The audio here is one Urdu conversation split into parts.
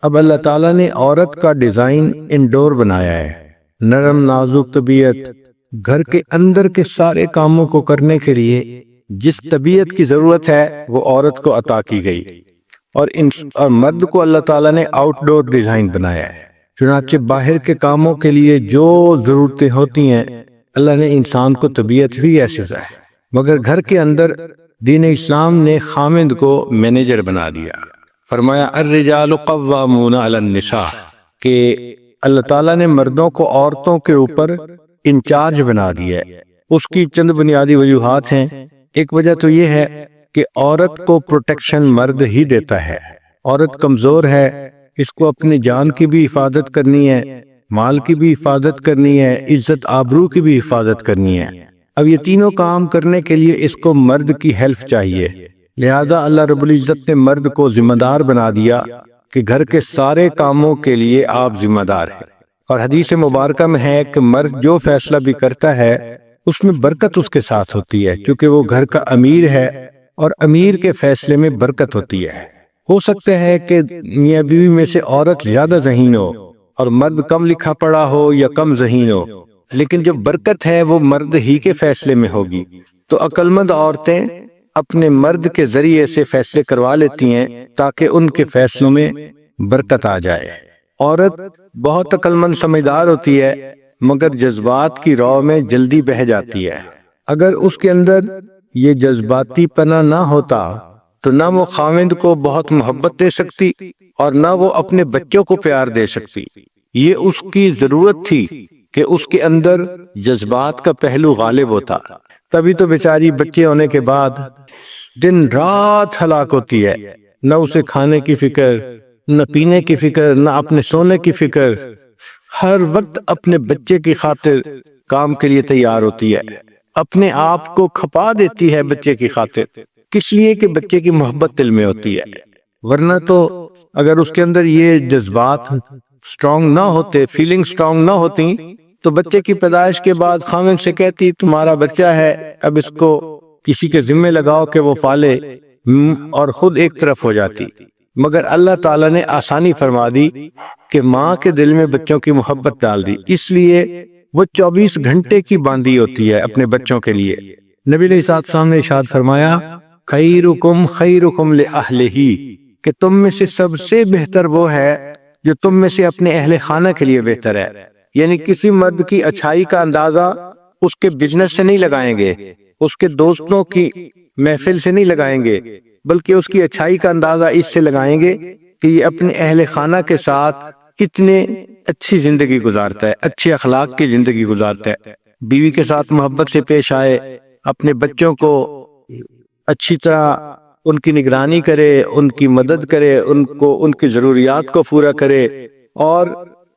اب اللہ تعالیٰ نے عورت کا ڈیزائن انڈور بنایا ہے، نرم نازک طبیعت، گھر کے اندر کے سارے کاموں کو کرنے کے لیے جس طبیعت کی ضرورت ہے وہ عورت کو عطا کی گئی، اور مرد کو اللہ تعالیٰ نے آؤٹ ڈور ڈیزائن بنایا ہے۔ چنانچہ باہر کے کاموں کے لیے جو ضرورتیں ہوتی ہیں اللہ نے انسان کو طبیعت بھی ایسے ہے، مگر گھر کے اندر دین اسلام نے خامند کو مینیجر بنا دیا۔ فرمایا الرجال قوامون علی النساء، کہ اللہ تعالیٰ نے مردوں کو عورتوں کے اوپر انچارج بنا دیا ہے۔ اس کی چند بنیادی وجوہات ہیں۔ ایک وجہ تو یہ ہے کہ عورت کو پروٹیکشن مرد ہی دیتا ہے۔ عورت کمزور ہے، اس کو اپنی جان کی بھی حفاظت کرنی ہے، مال کی بھی حفاظت کرنی ہے، عزت آبرو کی بھی حفاظت کرنی ہے۔ اب یہ تینوں کام کرنے کے لیے اس کو مرد کی ہیلپ چاہیے، لہذا اللہ رب العزت نے مرد کو ذمہ دار بنا دیا کہ گھر کے سارے کاموں کے لیے آپ ذمہ دار ہیں۔ اور حدیث مبارکہ میں ہے کہ مرد جو فیصلہ بھی کرتا ہے اس میں برکت اس کے ساتھ ہوتی ہے، کیونکہ وہ گھر کا امیر ہے اور امیر کے فیصلے میں برکت ہوتی ہے۔ ہو سکتا ہے کہ میاں بیوی میں سے عورت زیادہ ذہین ہو اور مرد کم لکھا پڑھا ہو یا کم ذہین ہو، لیکن جو برکت ہے وہ مرد ہی کے فیصلے میں ہوگی۔ تو عقل مند عورتیں اپنے مرد کے ذریعے سے فیصلے کروا لیتی ہیں تاکہ ان کے فیصلوں میں برکت آ جائے۔ عورت بہت عقل مند سمجھدار ہوتی ہے مگر جذبات کی رو میں جلدی بہہ جاتی ہے۔ اگر اس کے اندر یہ جذباتی پنا نہ ہوتا تو نہ وہ خاوند کو بہت محبت دے سکتی اور نہ وہ اپنے بچوں کو پیار دے سکتی۔ یہ اس کی ضرورت تھی کہ اس کے اندر جذبات کا پہلو غالب ہوتا، تبھی تو بیچاری بچے ہونے کے بعد دن رات ہلاک ہوتی ہے، نہ اسے کھانے کی فکر، نہ پینے کی فکر، نہ اپنے سونے کی فکر، ہر وقت اپنے بچے کی خاطر کام کے لیے تیار ہوتی ہے، اپنے آپ کو کھپا دیتی ہے بچے کی خاطر، کس لیے کہ بچے کی محبت دل میں ہوتی ہے۔ ورنہ تو اگر اس کے اندر یہ جذبات سٹرونگ نہ ہوتے، فیلنگ سٹرونگ نہ ہوتی، تو بچے کی پیدائش کے بعد خاوند سے کہتی تمہارا بچہ ہے، اب اس کو کسی کے ذمہ لگاؤ کہ وہ پالے، اور خود ایک طرف ہو جاتی۔ مگر اللہ تعالیٰ نے آسانی فرما دی کہ ماں کے دل میں بچوں کی محبت ڈال دی، اس لیے وہ 24 گھنٹے کی باندھی ہوتی ہے اپنے بچوں کے لیے۔ نبی علیہ السلام نے ارشاد فرمایا خیرکم خیرکم لأہلہ، کہ تم میں سے سب سے بہتر وہ ہے جو تم میں سے اپنے اہل خانہ کے لیے بہتر ہے۔ یعنی کسی مرد کی اچھائی کا اندازہ اس کے بزنس سے نہیں لگائیں گے، اس کے دوستوں کی محفل سے نہیں لگائیں گے، بلکہ اس کی اچھائی کا اندازہ اس سے لگائیں گے کہ یہ اپنے اہل خانہ کے ساتھ کتنے اچھی زندگی گزارتا ہے، اچھے اخلاق کی زندگی گزارتا ہے، بیوی کے ساتھ محبت سے پیش آئے، اپنے بچوں کو اچھی طرح ان کی نگرانی کرے، ان کی مدد کرے، ان کی ضروریات کو پورا کرے، اور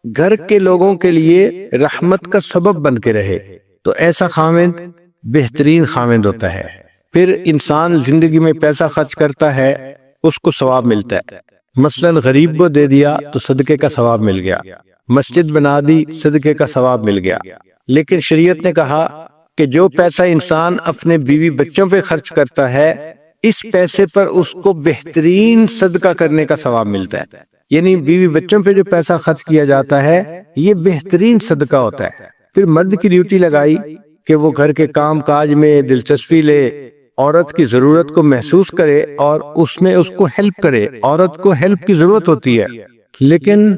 گھر کے لوگوں کے لیے رحمت کا سبب بن کے رہے، تو ایسا خاوند بہترین خاوند ہوتا ہے۔ پھر انسان زندگی میں پیسہ خرچ کرتا ہے، اس کو ثواب ملتا ہے۔ مثلا غریب کو دے دیا تو صدقے کا ثواب مل گیا، مسجد بنا دی صدقے کا ثواب مل گیا۔ لیکن شریعت نے کہا کہ جو پیسہ انسان اپنے بیوی بچوں پہ خرچ کرتا ہے، اس پیسے پر اس کو بہترین صدقہ کرنے کا ثواب ملتا ہے۔ یعنی بیوی بچوں پہ جو پیسہ خرچ کیا جاتا ہے یہ بہترین صدقہ ہوتا ہے۔ پھر مرد کی ڈیوٹی لگائی کہ وہ گھر کے کام کاج میں دلچسپی لے، عورت کی ضرورت کو محسوس کرے اور اس میں اس کو ہیلپ کرے۔ عورت کو ہیلپ کی ضرورت ہوتی ہے، لیکن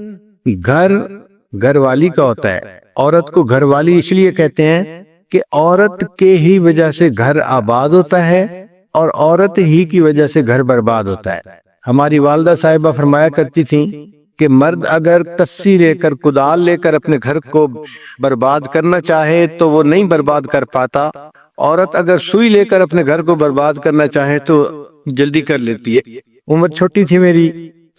گھر والی کا ہوتا ہے۔ عورت کو گھر والی اس لیے کہتے ہیں کہ عورت کے ہی وجہ سے گھر آباد ہوتا ہے اور عورت ہی کی وجہ سے گھر برباد ہوتا ہے۔ ہماری والدہ صاحبہ فرمایا کرتی تھیں کہ مرد اگر کسی لے کر کدال لے کر اپنے گھر کو برباد کرنا چاہے تو وہ نہیں برباد کر پاتا، عورت اگر سوئی لے کر اپنے گھر کو برباد کرنا چاہے تو جلدی کر لیتی ہے۔ عمر چھوٹی تھی میری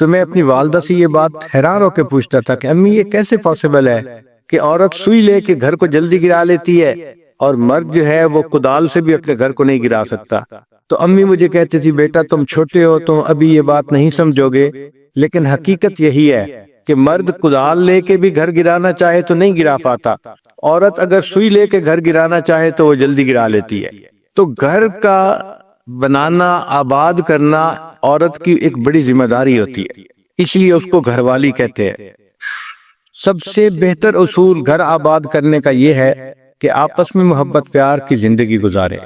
تو میں اپنی والدہ سے یہ بات حیران ہو کے پوچھتا تھا کہ امی یہ کیسے پاسبل ہے کہ عورت سوئی لے کے گھر کو جلدی گرا لیتی ہے اور مرد جو ہے وہ کدال سے بھی اپنے گھر کو نہیں گرا سکتا۔ تو امی مجھے کہتی تھی بیٹا تم چھوٹے ہو تو ابھی یہ بات نہیں سمجھو گے، لیکن حقیقت یہی ہے کہ مرد کدال لے کے بھی گھر گرانا چاہے تو نہیں گرا پاتا، عورت اگر سوئی لے کے گھر گرانا چاہے تو وہ جلدی گرا لیتی ہے۔ تو گھر کا بنانا، آباد کرنا عورت کی ایک بڑی ذمہ داری ہوتی ہے۔ اس لیے اس کو گھر والی کہتے ہیں۔ سب سے بہتر اصول گھر آباد کرنے کا یہ ہے کہ آپس میں محبت پیار کی زندگی گزاریں۔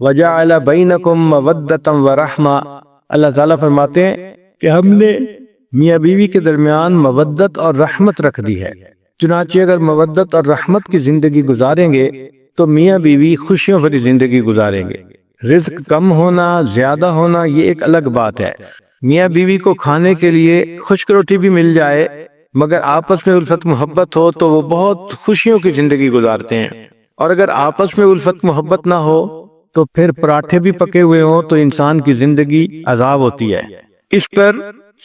وَجَعَلَ بَيْنَكُمْ مَوَدَّةً وَرَحْمَةً، اللہ تعالیٰ فرماتے ہیں کہ ہم نے میاں بیوی کے درمیان مودت اور رحمت رکھ دی ہے۔ چنانچہ اگر مودت اور رحمت کی زندگی گزاریں گے تو میاں بیوی خوشیوں بھری زندگی گزاریں گے۔ رزق کم ہونا زیادہ ہونا یہ ایک الگ بات ہے۔ میاں بیوی کو کھانے کے لیے خشک روٹی بھی مل جائے مگر آپس میں الفت محبت ہو تو وہ بہت خوشیوں کی زندگی گزارتے ہیں، اور اگر آپس میں الفت محبت نہ ہو تو پھر پراٹھے بھی پکے ہوئے ہوں تو انسان کی زندگی عذاب ہوتی ہے۔ اس پر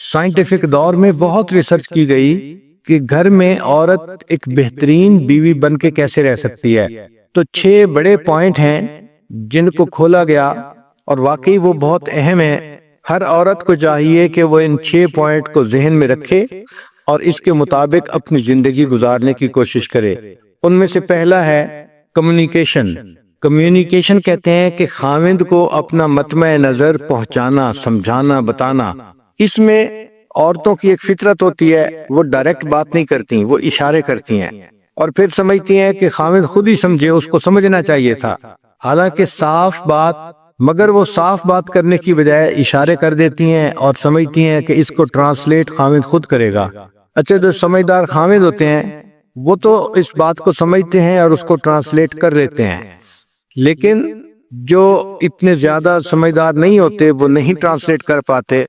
سائنٹیفک دور میں بہت ریسرچ کی گئی کہ گھر میں عورت ایک بہترین بیوی بن کے کیسے رہ سکتی ہے۔ تو 6 بڑے پوائنٹ ہیں جن کو کھولا گیا اور واقعی وہ بہت اہم ہیں۔ ہر عورت کو چاہیے کہ وہ ان 6 پوائنٹ کو ذہن میں رکھے اور اس کے مطابق اپنی زندگی گزارنے کی کوشش کرے۔ ان میں سے پہلا ہے کمیونیکیشن۔ کمیونیکیشن کہتے ہیں کہ خاوند کو اپنا مطمع نظر پہنچانا، سمجھانا، بتانا۔ اس میں عورتوں کی ایک فطرت ہوتی ہے، وہ ڈائریکٹ بات نہیں کرتی، وہ اشارے کرتی ہیں اور پھر سمجھتی ہیں کہ خاوند خود ہی سمجھے، اس کو سمجھنا چاہیے تھا۔ حالانکہ صاف بات، مگر وہ صاف بات کرنے کی بجائے اشارے کر دیتی ہیں اور سمجھتی ہیں کہ اس کو ٹرانسلیٹ خاوند خود کرے گا۔ اچھا، جو سمجھدار خاوند ہوتے ہیں وہ تو اس بات کو سمجھتے ہیں اور اس کو ٹرانسلیٹ کر دیتے ہیں، لیکن جو اتنے زیادہ سمجھدار نہیں ہوتے وہ نہیں ٹرانسلیٹ کر پاتے،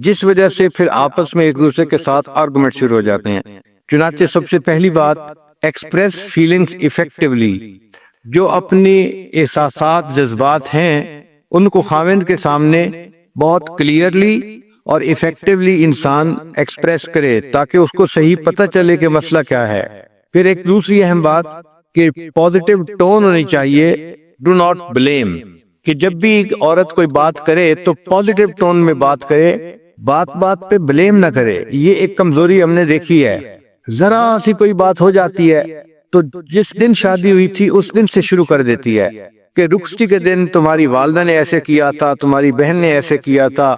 جس وجہ سے پھر آپس میں ایک دوسرے کے ساتھ آرگومنٹ شروع ہو جاتے ہیں۔ چنانچہ سب سے پہلی بات، ایکسپریس فیلنگز ایفیکٹولی۔ جو اپنی احساسات، جذبات ہیں ان کو خاوند کے سامنے بہت کلیئرلی اور ایفیکٹولی انسان ایکسپریس کرے تاکہ اس کو صحیح پتہ چلے کہ مسئلہ کیا ہے۔ پھر ایک دوسری اہم بات کہ پازیٹیو ٹون ہونی چاہیے، ڈو ناٹ بلیم، کہ جب بھی ایک عورت کوئی بات کرے تو پازیٹیو ٹون میں بات کرے، بات بات پہ بلیم نہ کرے۔ یہ ایک کمزوری ہم نے دیکھی ہے، ذرا سی کوئی بات ہو جاتی ہے تو جس دن شادی ہوئی تھی اس دن سے شروع کر دیتی ہے کہ رخصتی کے دن تمہاری والدہ نے ایسے کیا تھا، تمہاری بہن نے ایسے کیا تھا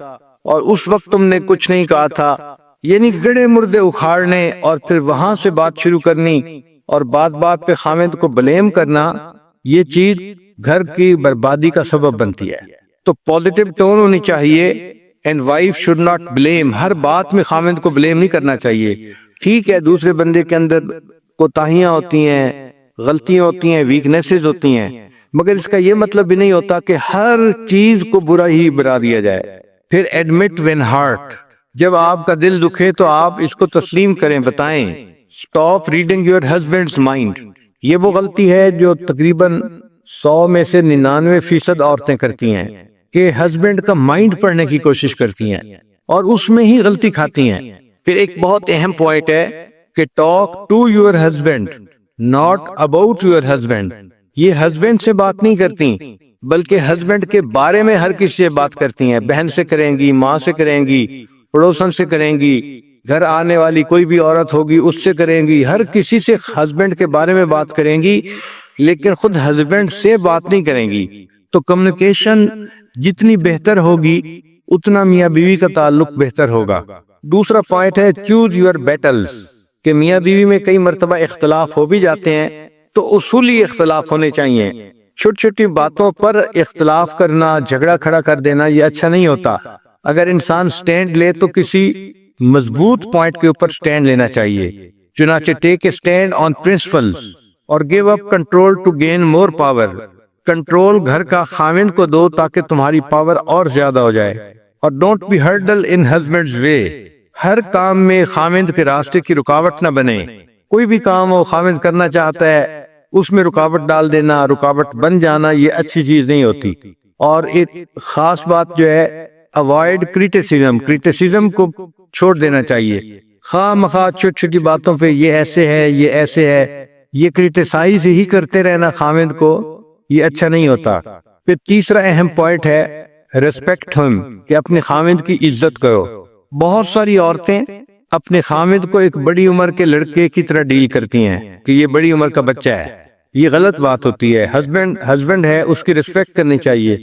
اور اس وقت تم نے کچھ نہیں کہا تھا۔ یعنی گڑے مردے اکھاڑنے اور پھر وہاں سے بات شروع کرنی اور بات بات پہ خاوند کو بلیم کرنا، یہ چیز گھر کی بربادی کا سبب بنتی ہے۔ تو پازیٹیو ٹون ہونی چاہیے، and wife should not blame. ہر بات میں خاوند کو بلیم نہیں کرنا چاہیے۔ ٹھیک ہے، دوسرے بندے کے اندر کوتاہیاں ہوتی ہیں، غلطیاں ہوتی ہیں، ویکنیسز ہوتی ہیں، مگر اس کا یہ مطلب بھی نہیں ہوتا کہ ہر چیز کو برا ہی بنا دیا جائے۔ پھر ایڈمٹ وین ہارٹ، جب آپ کا دل دکھے تو آپ اس کو تسلیم کریں، بتائیں۔ Stop reading your husbands mind, یہ وہ غلطی ہے جو تقریباً 100 میں سے 99% عورتیں کرتی ہیں کہ ہسبینڈ کا مائنڈ پڑھنے کی کوشش کرتی ہیں اور اس میں ہی غلطی کھاتی ہیں۔ پھر ایک بہت اہم پوائنٹ ہے کہ talk to your husband not about your husband. یہ ہسبینڈ سے بات نہیں کرتی بلکہ ہسبینڈ کے بارے میں ہر کسی سے بات کرتی ہیں۔ بہن سے کریں گی، ماں سے کریں گی، پڑوسن سے کریں گی، گھر آنے والی کوئی بھی عورت ہوگی اس سے کریں گی، ہر کسی سے ہسبینڈ کے بارے میں بات کریں گی، لیکن خود ہسبینڈ سے بات نہیں کریں گی۔ تو کمیونیکیشن جتنی بہتر ہوگی اتنا میاں بیوی کا تعلق بہتر ہوگا۔ دوسرا پوائنٹ ہے چوز یور بیٹلز، کہ میاں بیوی میں کئی مرتبہ اختلاف ہو بھی جاتے ہیں تو اصولی اختلاف ہونے چاہیے۔ چھوٹی چھوٹی باتوں پر اختلاف کرنا، جھگڑا کھڑا کر دینا، یہ اچھا نہیں ہوتا۔ اگر انسان سٹینڈ لے تو کسی مضبوط پوائنٹ کے اوپر سٹینڈ لینا چاہیے۔ چنانچہ take a stand on principles اور give up control to gain more power. Control گھر کا خاوند کو دو تاکہ تمہاری پاور اور زیادہ ہو جائے۔ اور don't be hurdle in husband's way, ہر کام میں خاوند کے راستے کی رکاوٹ نہ بنے۔ کوئی بھی کام وہ خاوند کرنا چاہتا ہے اس میں رکاوٹ ڈال دینا، رکاوٹ بن جانا، یہ اچھی چیز نہیں ہوتی۔ اور ایک خاص بات جو ہے، اوائڈ کریٹیسزم، کریٹیسزم کو چھوڑ دینا چاہیے۔ خواہ مخواہ چھوٹی چھوٹی باتوں پہ یہ ایسے ہے، یہ ایسے ہے، یہ کریٹیسائز ہی کرتے رہنا خاوند کو، یہ اچھا نہیں ہوتا۔ پھر تیسرا اہم پوائنٹ ہے ریسپیکٹ ہم، کہ اپنے خاوند کی عزت کرو۔ بہت ساری عورتیں اپنے خاوند کو ایک بڑی عمر کے لڑکے کی طرح ڈیل کرتی ہیں کہ یہ بڑی عمر کا بچہ ہے، یہ غلط بات ہوتی ہے۔ ہسبینڈ ہے، اس کی ریسپیکٹ کرنی چاہیے۔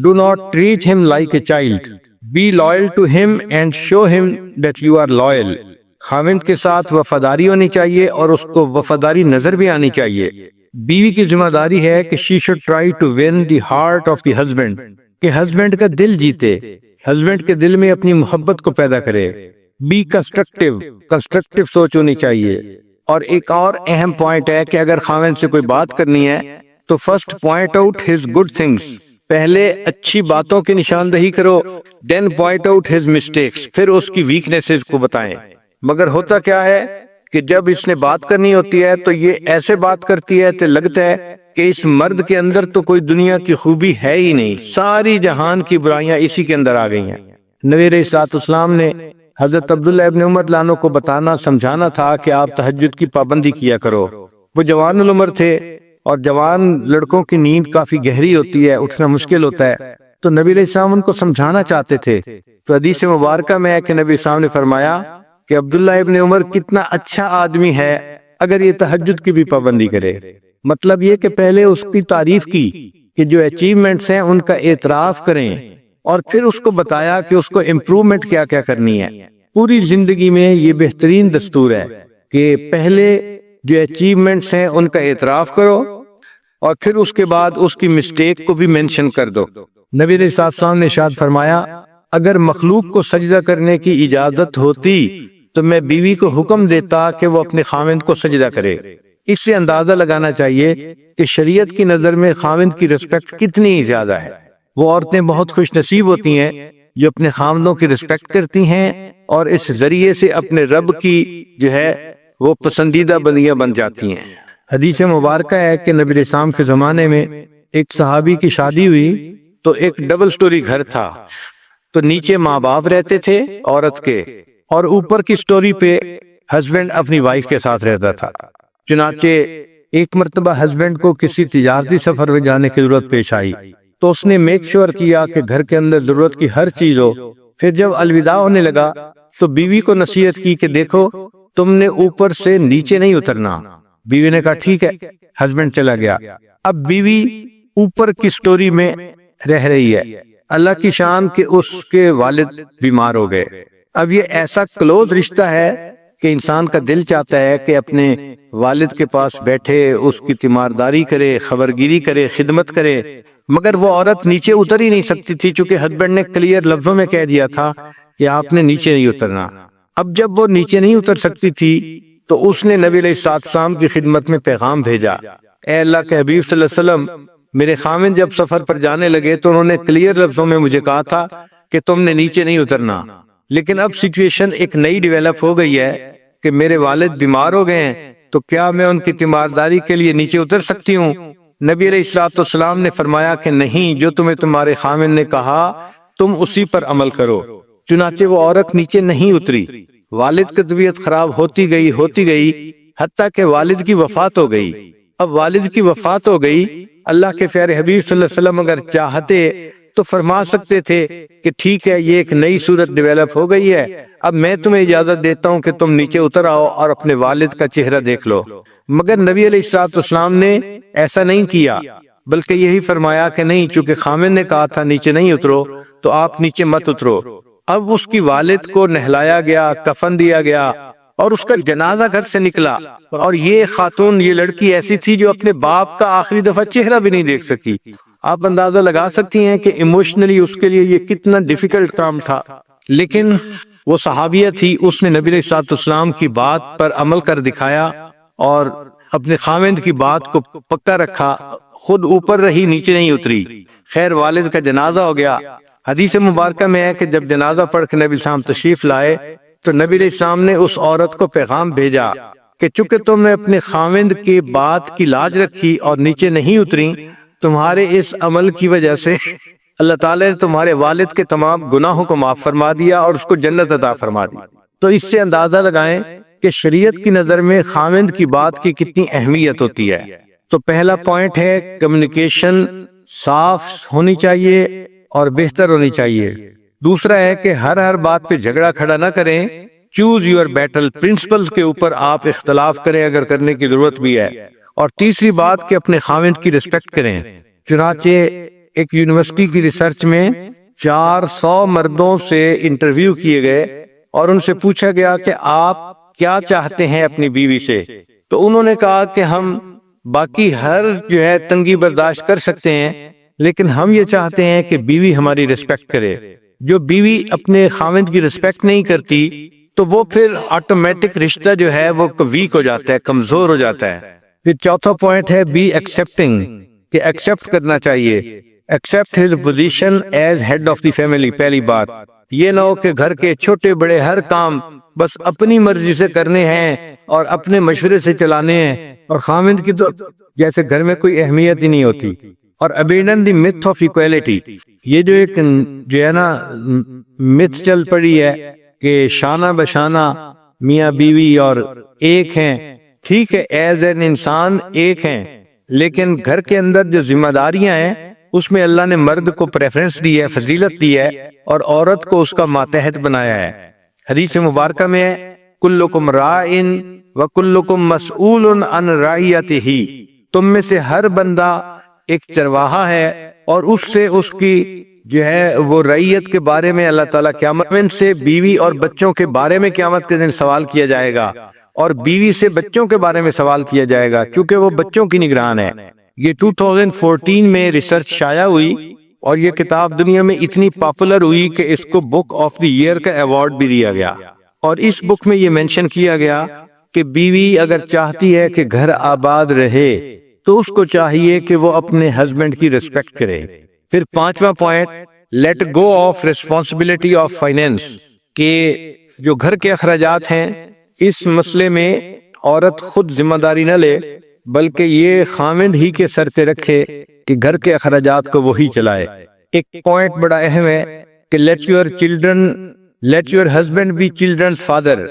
ڈو ناٹ ٹریٹ ہم like a child, Be loyal to him and show him that you are loyal. خاوند کے ساتھ وفاداری ہونی چاہیے اور اس کو وفاداری نظر بھی آنی چاہیے. بیوی کی ذمہ داری ہے کہ she should try to win the heart of the husband. کہ ہسبینڈ کا دل جیتے، ہسبینڈ کے دل میں اپنی محبت کو پیدا کرے. Be constructive. کنسٹرکٹیو سوچ ہونی چاہیے. اور ایک اور اہم پوائنٹ ہے کہ اگر خاوند سے کوئی بات کرنی ہے تو first point out his good things. پہلے اچھی باتوں کی نشاندہی کرو، دین پوائنٹ آؤٹ ہز مسٹیکس، پھر اس کی ویکنیسز کو بتائیں. مگر ہوتا کیا ہے کہ جب اس نے بات کرنی ہوتی ہے تو یہ ایسے بات کرتی ہے تو لگتا ہے کہ اس مرد کے اندر تو کوئی دنیا کی خوبی ہے ہی نہیں، ساری جہان کی برائیاں اسی کے اندر آ گئی ہیں. نبی علیہ الصلوۃ والسلام نے حضرت عبداللہ ابن عمر لانو کو بتانا سمجھانا تھا کہ آپ تہجد کی پابندی کیا کرو. وہ جوان العمر تھے اور جوان لڑکوں کی نیند کافی گہری ہوتی ہے، اٹھنا مشکل ہوتا ہے، تو نبی علیہ السلام ان کو سمجھانا چاہتے تھے. تو حدیث مبارکہ میں ہے کہ نبی السلام نے فرمایا کہ عبداللہ ابن عمر کتنا اچھا آدمی ہے اگر یہ تہجد کی بھی پابندی کرے. مطلب یہ کہ پہلے اس کی تعریف کی کہ جو اچیومنٹس ہیں ان کا اعتراف کریں، اور پھر اس کو بتایا کہ اس کو امپروومنٹ کیا کیا کرنی ہے. پوری زندگی میں یہ بہترین دستور ہے کہ پہلے جو اچیومنٹس ہیں ان کا اعتراف کرو اور پھر اس کے بعد اس کی مسٹیک کو بھی مینشن کر دو. نبی علیہ السلام نے ارشاد فرمایا اگر مخلوق کو سجدہ کرنے کی اجازت ہوتی تو میں بیوی کو حکم دیتا کہ وہ اپنے خاوند کو سجدہ کرے. اس سے اندازہ لگانا چاہیے کہ شریعت کی نظر میں خاوند کی رسپیکٹ کتنی زیادہ ہے. وہ عورتیں بہت خوش نصیب ہوتی ہیں جو اپنے خاوندوں کی رسپیکٹ کرتی ہیں اور اس ذریعے سے اپنے رب کی جو ہے وہ پسندیدہ بندیاں بن جاتی ہیں. حدیث مبارکہ ہے کہ نبی علیہ السلام کے زمانے میں ایک صحابی کی شادی ہوئی تو ایک ڈبل سٹوری گھر تھا. تو نیچے ماں باپ رہتے تھے عورت کے، اور اوپر کی سٹوری پہ ہسبینڈ اپنی وائف کے ساتھ رہتا تھا. چنانچہ ایک مرتبہ ہسبینڈ کو کسی تجارتی سفر میں جانے کی ضرورت پیش آئی تو اس نے میک شور کیا کہ گھر کے اندر ضرورت کی ہر چیز ہو. پھر جب الوداع ہونے لگا تو بیوی کو نصیحت کی کہ دیکھو تم نے اوپر سے نیچے نہیں اترنا. بیوی نے کہا ٹھیک ہے، ہسبینڈ چلا گیا. اب بیوی اوپر کی سٹوری میں رہ رہی ہے. اللہ کی شان کہ اس کے والد بیمار ہو گئے. اب یہ ایسا کلوز رشتہ ہے کہ انسان کا دل چاہتا ہے کہ اپنے والد کے پاس بیٹھے، اس کی تیمارداری کرے، خبرگیری کرے، خدمت کرے. مگر وہ عورت نیچے اتر ہی نہیں سکتی تھی چونکہ ہسبینڈ نے کلیئر لفظوں میں کہہ دیا تھا کہ آپ نے نیچے نہیں اترنا. اب جب وہ نیچے نہیں اتر سکتی تھی تو اس نے نبی علیہ السلام کی خدمت میں پیغام بھیجا، اے اللہ کے حبیب صلی اللہ علیہ وسلم، میرے خاوند جب سفر پر جانے لگے تو انہوں نے کلیئر لفظوں میں مجھے کہا تھا کہ تم نے نیچے نہیں اترنا، لیکن اب سچویشن ایک نئی ڈیویلپ ہو گئی ہے کہ میرے والد بیمار ہو گئے ہیں، تو کیا میں ان کی تیمارداری کے لیے نیچے اتر سکتی ہوں؟ نبی علیہ السلام نے فرمایا کہ نہیں، جو تمہیں تمہارے خاوند نے کہا تم اسی پر عمل کرو. چنانچہ وہ عورت نیچے نہیں اتری. والد کی طبیعت خراب ہوتی گئی حتیٰ کہ والد کی وفات ہو گئی. اب والد کی وفات ہو گئی، اللہ کے پیارے حبیب صلی اللہ علیہ وسلم اگر چاہتے تو فرما سکتے تھے کہ ٹھیک ہے یہ ایک نئی صورت ڈیویلپ ہو گئی ہے، اب میں تمہیں اجازت دیتا ہوں کہ تم نیچے اتر آؤ اور اپنے والد کا چہرہ دیکھ لو. مگر نبی علیہ السلام نے ایسا نہیں کیا، بلکہ یہی فرمایا کہ نہیں، چونکہ خاوند نے کہا تھا نیچے نہیں اترو تو آپ نیچے مت اترو. اب اس کی والد کو نہلایا گیا، کفن دیا گیا اور اس کا جنازہ گھر سے نکلا. اور یہ خاتون، یہ لڑکی ایسی تھی جو اپنے باپ کا آخری دفعہ چہرہ بھی نہیں دیکھ سکی. آپ اندازہ لگا سکتی ہیں کہ ایموشنلی اس کے لیے یہ کتنا ڈیفیکلٹ کام تھا. لیکن وہ صحابیہ تھی، اس نے نبی علیہ السلام کی بات پر عمل کر دکھایا اور اپنے خاوند کی بات کو پکا رکھا. خود اوپر رہی، نیچے نہیں اتری. خیر والد کا جنازہ ہو گیا. حدیث مبارکہ میں ہے کہ جب جنازہ پڑھ کے نبی صاحب تشریف لائے تو نبی علیہ السلام نے اس عورت کو پیغام بھیجا کہ چونکہ تم نے اپنے خاوند کی بات کی لاج رکھی اور نیچے نہیں اتری، تمہارے اس عمل کی وجہ سے اللہ تعالی نے تمہارے والد کے تمام گناہوں کو معاف فرما دیا اور اس کو جنت عطا فرما دی. تو اس سے اندازہ لگائیں کہ شریعت کی نظر میں خاوند کی بات کی کتنی اہمیت ہوتی ہے. تو پہلا پوائنٹ ہے کمیونیکیشن صاف ہونی چاہیے اور بہتر ہونی چاہیے. دوسرا ہے کہ ہر بات پہ جھگڑا کھڑا نہ کریں. چوز یور بیٹل، پرنسپلز کے اوپر آپ اختلاف کریں اگر کرنے کی ضرورت بھی ہے. اور تیسری بات کہ اپنے خاوند کی رسپیکٹ کریں. چنانچہ ایک یونیورسٹی کی ریسرچ میں 400 مردوں سے انٹرویو کیے گئے اور ان سے پوچھا گیا کہ آپ کیا چاہتے ہیں اپنی بیوی سے، تو انہوں نے کہا کہ ہم باقی ہر تنگی برداشت کر سکتے ہیں، لیکن ہم یہ چاہتے ہیں کہ بیوی ہماری رسپیکٹ کرے۔ جو بیوی اپنے خاوند کی رسپیکٹ نہیں کرتی تو وہ پھر آٹومیٹک رشتہ وہ ویک ہو جاتا ہے، کمزور ہو جاتا ہے۔ پھر چوتھا پوائنٹ ہے بی ایکسپٹنگ، کہ ایکسپٹ کرنا چاہیے، accept his position as head of the family. پہلی بات یہ نہ ہو کہ گھر کے چھوٹے بڑے ہر کام بس اپنی مرضی سے کرنے ہیں اور اپنے مشورے سے چلانے ہیں، اور خاوند کی تو جیسے گھر میں کوئی اہمیت ہی نہیں ہوتی۔ اور abandon the myth of equality، یہ جو ایک myth چل پڑی ہے کہ شانہ بشانہ میاں بیوی اور ایک ہیں، ٹھیک ہے ایز این انسان ایک ہیں، لیکن گھر کے اندر جو ذمہ داریاں ہیں اس میں اللہ نے مرد کو پریفرنس دی ہے، فضیلت دی ہے، اور عورت کو اس کا ماتحت بنایا ہے۔ حدیث مبارکہ میں ہے کلکم راعٍ وکلکم مسئول عن رعیتہ، تم میں سے ہر بندہ ایک چرواہا ہے اور اس سے اس کی وہ رعیت کے بارے میں اللہ تعالیٰ قیامت میں سے بیوی اور بچوں کے بارے میں قیامت کے دن سوال کیا جائے گا، اور بیوی سے بچوں کے بارے میں سوال کیا جائے گا کیونکہ وہ بچوں کی نگران ہے۔ یہ 2014 میں ریسرچ شائع ہوئی اور یہ کتاب دنیا میں اتنی پاپولر ہوئی کہ اس کو بک آف دی ایئر کا ایوارڈ بھی دیا گیا، اور اس بک میں یہ مینشن کیا گیا کہ بیوی اگر چاہتی ہے کہ گھر آباد رہے تو اس کو چاہیے کہ وہ اپنے ہسبینڈ کی ریسپیکٹ کرے۔ پھر پانچواں point let go of responsibility of finance, کہ جو گھر کے اخراجات ہیں اس مسئلے میں عورت خود ذمہ داری نہ لے بلکہ یہ خاوند ہی کے سر پہ رکھے کہ گھر کے اخراجات کو وہی چلائے۔ ایک پوائنٹ بڑا اہم ہے کہ let your husband be children's father,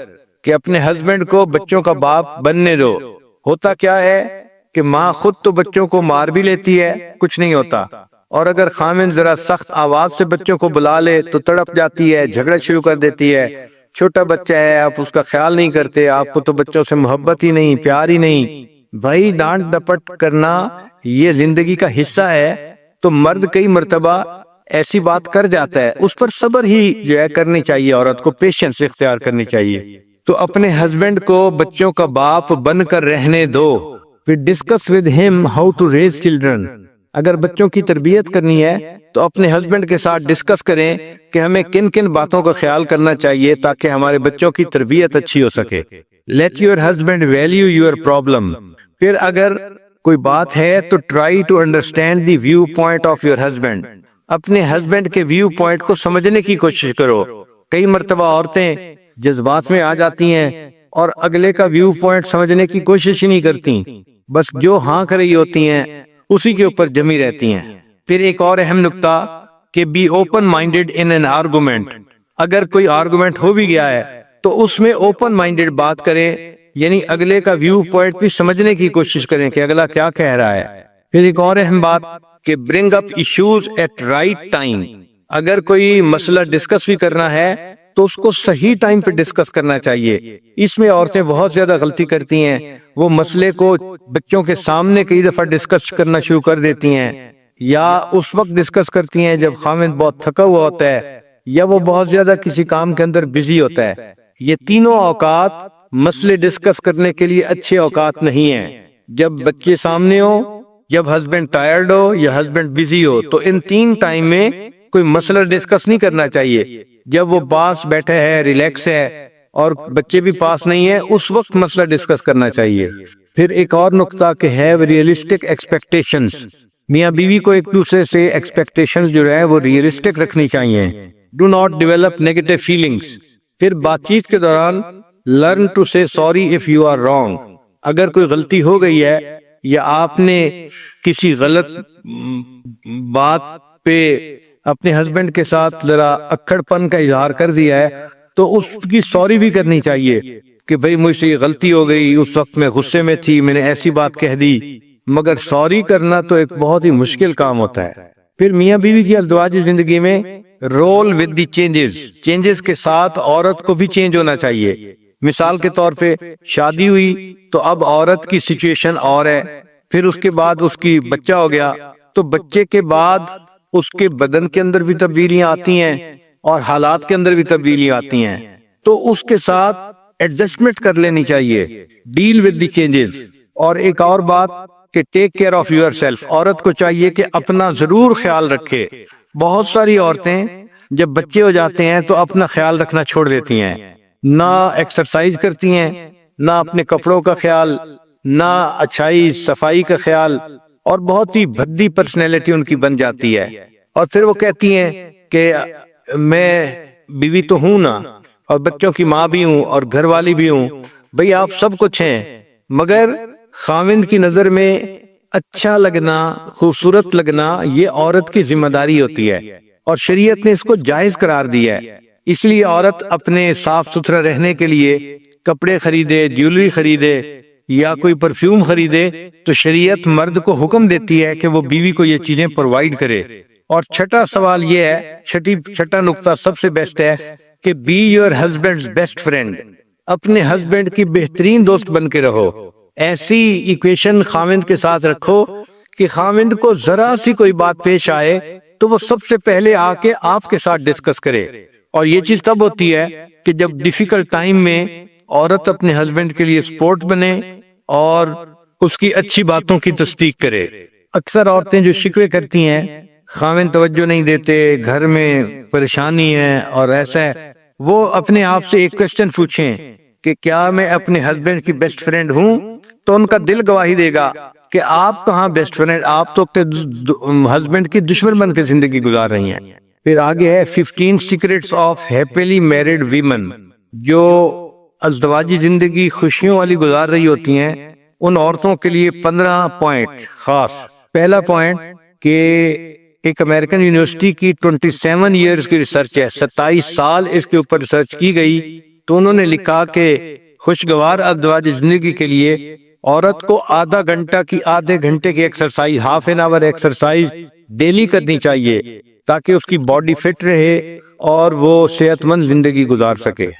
کہ اپنے ہسبینڈ کو بچوں کا باپ بننے دو۔ ہوتا کیا ہے کہ ماں خود تو بچوں کو مار بھی لیتی ہے، کچھ نہیں ہوتا، اور اگر خاوند ذرا سخت آواز سے بچوں کو بلا لے تو تڑپ جاتی ہے، جھگڑا شروع کر دیتی ہے، چھوٹا بچہ ہے آپ اس کا خیال نہیں کرتے، آپ کو تو بچوں سے محبت ہی نہیں، پیار ہی نہیں۔ بھائی ڈانٹ ڈپٹ کرنا یہ زندگی کا حصہ ہے، تو مرد کئی مرتبہ ایسی بات کر جاتا ہے، اس پر صبر ہی کرنی چاہیے، عورت کو پیشنس اختیار کرنی چاہیے۔ تو اپنے ہسبینڈ کو بچوں کا باپ بن کر رہنے دو۔ پھر discuss with him how to raise children, اگر بچوں کی تربیت کرنی ہے تو اپنے ہسبینڈ کے ساتھ ڈسکس کریں کہ ہمیں کن کن باتوں کا خیال کرنا چاہیے تاکہ ہمارے بچوں کی تربیت اچھی ہو سکے۔ Let your husband value your problem, پھر اگر کوئی بات ہے تو try to understand the view point of your husband, اپنے ہسبینڈ کے ویو پوائنٹ کو سمجھنے کی کوشش کرو۔ کئی مرتبہ عورتیں جذبات میں آ جاتی ہیں اور اگلے کا ویو پوائنٹ سمجھنے کی کوشش ہی نہیں کرتی، بس جو ہاں کر رہی ہوتی ہیں اسی کے اوپر جمی رہتی ہیں۔ پھر ایک اور اہم نکتہ کہ be open minded in an argument, اگر کوئی آرگومنٹ ہو بھی گیا ہے تو اس میں اوپن مائنڈیڈ بات کریں، یعنی اگلے کا ویو پوائنٹ بھی سمجھنے کی کوشش کریں کہ اگلا کیا کہہ رہا ہے۔ پھر ایک اور اہم بات کہ برنگ اپ ایشوز ایٹ رائٹ ٹائم، اگر کوئی مسئلہ ڈسکس بھی کرنا ہے تو اس کو صحیح ٹائم پہ ڈسکس کرنا چاہیے۔ اس میں عورتیں بہت زیادہ غلطی کرتی ہیں، وہ مسئلے کو بچوں کے سامنے کئی دفعہ ڈسکس کرنا شروع کر دیتی ہیں، یا اس وقت ڈسکس کرتی ہیں جب خاوند بہت تھکا ہوا ہوتا ہے یا وہ بہت زیادہ کسی کام کے اندر بزی ہوتا ہے۔ یہ تینوں اوقات مسئلے ڈسکس کرنے کے لیے اچھے اوقات نہیں ہیں۔ جب بچے سامنے ہو، جب ہسبینڈ ٹائرڈ ہو یا ہسبینڈ بزی ہو، تو ان تین ٹائم میں کوئی مسئلہ ڈسکس نہیں کرنا چاہیے۔ جب وہ پاس بیٹھے ہے، ریلیکس ہے اور بچے بھی پاس نہیں ہے، اس وقت مسئلہ ڈسکس کرنا چاہیے۔ پھر ایک اور نقطہ کہ ہیو ریئلسٹک ایکسپیکٹیشنز، میاں بیوی کو ایک دوسرے سے ایکسپیکٹیشنز جو ہے وہ ریئلسٹک رکھنی چاہیے۔ Do not develop negative feelings, پھر بات چیت کے دوران learn to say sorry if you are wrong, اگر کوئی غلطی ہو گئی ہے یا آپ نے کسی غلط بات پہ اپنے ہسبینڈ کے ساتھ ذرا اکڑ پن کا اظہار کر دیا ہے تو اس کی سوری بھی کرنی چاہیے کہ بھئی مجھ سے یہ غلطی ہو گئی، اس وقت میں غصے میں تھی، میں نے ایسی بات کہہ دی۔ مگر سوری کرنا تو ایک بہت ہی مشکل کام ہوتا ہے۔ پھر میاں بیوی کی ازدواجی زندگی میں رول ود دی چینجز کے ساتھ عورت کو بھی چینج ہونا چاہیے۔ مثال کے طور پہ شادی ہوئی تو اب عورت کی سچویشن اور ہے، پھر اس کے بعد اس کی بچہ ہو گیا تو بچے کے بعد اس کے بدن کے اندر بھی تبدیلیاں آتی ہیں اور حالات کے اندر بھی تبدیلیاں آتی ہیں، تو اس کے ساتھ ایڈجسٹمنٹ کر لینی چاہیے، ڈیل ود دی چینجز۔ اور ایک اور بات کہ take care of your self, عورت کو چاہیے کہ اپنا ضرور خیال رکھے۔ بہت ساری عورتیں جب بچے ہو جاتے ہیں تو اپنا خیال رکھنا چھوڑ دیتی ہیں، نہ ایکسرسائز کرتی ہیں، نہ اپنے کپڑوں کا خیال، نہ اچھائی صفائی کا خیال، اور بہت ہی بھدی پرسنالٹی ان کی بن جاتی ہے۔ اور پھر وہ کہتی ہیں کہ میں بیوی تو ہوں نا، اور بچوں کی ماں بھی ہوں اور گھر والی بھی ہوں۔ بھئی آپ سب کچھ ہیں، مگر خاوند کی نظر میں اچھا لگنا، خوبصورت لگنا یہ عورت کی ذمہ داری ہوتی ہے، اور شریعت نے اس کو جائز قرار دیا ہے۔ اس لیے عورت اپنے صاف ستھرا رہنے کے لیے کپڑے خریدے، جیولری خریدے یا کوئی پرفیوم خریدے تو شریعت مرد کو حکم دیتی ہے کہ وہ بیوی کو یہ چیزیں پرووائیڈ کرے۔ اور چھٹا سوال یہ ہے، چھٹا نقطہ سب سے بیسٹ ہے کہ be your husband's best friend, اپنے ہسبینڈ کی بہترین دوست بن کے رہو۔ ایسی ایکویشن خاوند کے ساتھ رکھو کہ خاوند کو ذرا سی کوئی بات پیش آئے تو وہ سب سے پہلے آ کے آپ کے ساتھ ڈسکس کرے۔ اور یہ چیز تب ہوتی ہے کہ جب ڈیفیکلٹ ٹائم میں عورت اپنے ہسبینڈ کے لیے سپورٹ بنے اور اس کی اچھی باتوں کی تصدیق کرے۔ اکثر عورتیں جو شکوے کرتی ہیں خاوند توجہ نہیں دیتے، گھر میں پریشانی ہے اور ایسا ہے، وہ اپنے آپ سے ایک کوسچن پوچھیں کہ کیا میں اپنے ہسبینڈ کی بیسٹ فرینڈ ہوں؟ تو ان کا دل گواہی دے گا کہ آپ کہاں بیسٹ فرینڈ، آپ تو اپنے ہسبینڈ کی دشمن بن کے زندگی گزار رہی ہیں۔ پھر آگے ہے 15 secrets of happily married women, جو ازدواجی زندگی خوشیوں والی گزار رہی ہوتی ہیں ان عورتوں کے لیے 15 پوائنٹ خاص۔ پہلا پوائنٹ کہ ایک امریکن یونیورسٹی کی 27 ایئرز کی ریسرچ ہے، 27 سال اس کے اوپر ریسرچ کی گئی، تو انہوں نے لکھا کہ خوشگوار ازدواجی زندگی کے لیے عورت کو آدھے گھنٹے کی exercise, half an hour exercise daily کرنی چاہیے تاکہ اس کی باڈی فٹ رہے اور وہ صحت مند زندگی گزار سکے۔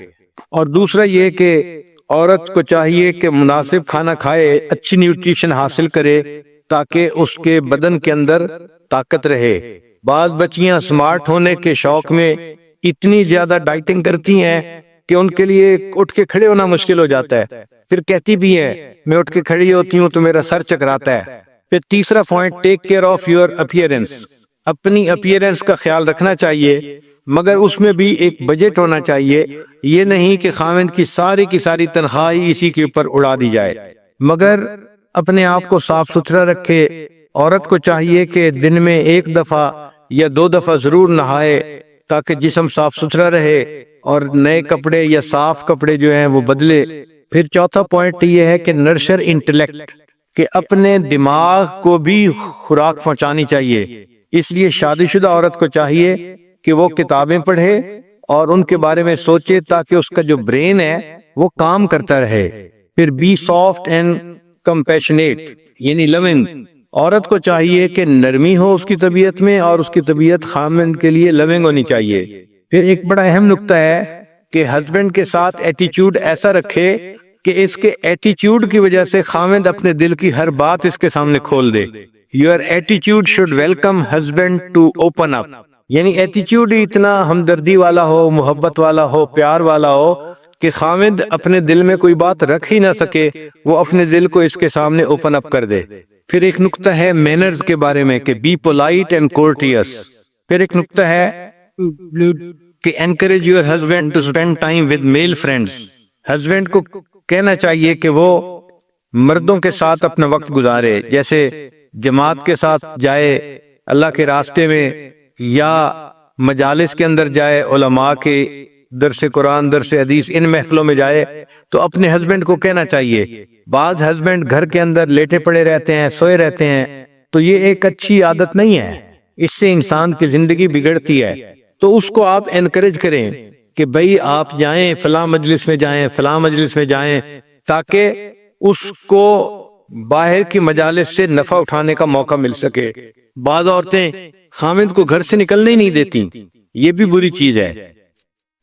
اور دوسرا یہ کہ عورت کو چاہیے کہ مناسب کھانا کھائے، اچھی نیوٹریشن حاصل کرے تاکہ اس کے بدن کے اندر طاقت رہے۔ بعض بچیاں سمارٹ ہونے کے شوق میں اتنی زیادہ ڈائٹنگ کرتی ہیں کہ ان کے لیے اٹھ کے کھڑے ہونا مشکل ہو جاتا ہے، پھر کہتی بھی ہے میں اٹھ کے کھڑی ہوتی ہوں تو میرا سر چکراتا ہے۔ پھر تیسرا point, take care of your appearance, اپنی اپیئرنس کا خیال رکھنا چاہیے، مگر اس میں بھی ایک بجٹ ہونا چاہیے۔ یہ نہیں کہ خاوند کی ساری تنخواہ اسی کے اوپر اڑا دی جائے، مگر اپنے آپ کو صاف ستھرا رکھے۔ عورت کو چاہیے کہ دن میں 1 دفعہ یا 2 دفعہ ضرور نہائے تاکہ جسم صاف ستھرا رہے اور نئے کپڑے یا صاف کپڑے جو ہیں وہ بدلے۔ پھر چوتھا پوائنٹ یہ ہے کہ نرشر انٹلیکٹ، کہ اپنے دماغ کو بھی خوراک پہنچانی چاہیے۔ اس لیے شادی شدہ عورت کو چاہیے کہ وہ کتابیں پڑھے اور ان کے بارے میں سوچے تاکہ اس کا جو برین ہے وہ کام کرتا رہے۔ پھر بی سافٹ اینڈ کمپیشنیٹ، یعنی لونگ، عورت کو چاہیے کہ نرمی ہو اس کی طبیعت میں اور اس کی طبیعت خاوند کے لیے لونگ ہونی چاہیے۔ پھر ایک بڑا اہم نقطہ ہے کہ ہسبینڈ کے ساتھ ایٹیچیوڈ ایسا رکھے کہ اس کے ایٹیچیوڈ کی وجہ سے خاوند اپنے دل کی ہر بات اس کے سامنے کھول دے۔ Your attitude should welcome husband to open up، یعنی ایٹیچیوڈ ہی اتنا ہمدردی والا ہو، محبت والا ہو، پیار والا ہو کہ خاوند اپنے دل میں کوئی بات رکھ ہی نہ سکے، وہ اپنے دل کو اس کے سامنے اوپن اپ کر دے۔ پھر ایک نقطہ ہے مینرز کے بارے میں کہ بی پولائٹ اینڈ کورٹیس۔ پھر ایک نقطہ ہے کہ encourage your husband to spend time with male friends، husband کو کہنا چاہیے کہ وہ مردوں کے ساتھ اپنا وقت گزارے، جیسے جماعت کے ساتھ جائے اللہ کے راستے میں، یا مجالس کے اندر جائے، علماء کے درس قرآن، درس حدیث، ان محفلوں میں جائے۔ تو اپنے ہسبینڈ کو کہنا چاہیے۔ بعض ہسبینڈ گھر کے اندر لیٹے پڑے رہتے ہیں، سوئے رہتے ہیں، تو یہ ایک اچھی عادت نہیں ہے، اس سے انسان کی زندگی بگڑتی ہے۔ تو اس کو آپ انکریج کریں کہ بھئی آپ جائیں، فلاں مجلس میں جائیں، فلاں مجلس میں جائیں، تاکہ اس کو باہر کی مجالس سے نفع اٹھانے کا موقع مل سکے۔ بعض عورتیں خاوند کو گھر سے نکلنے ہی نہیں دیتی، یہ بھی بری چیز ہے۔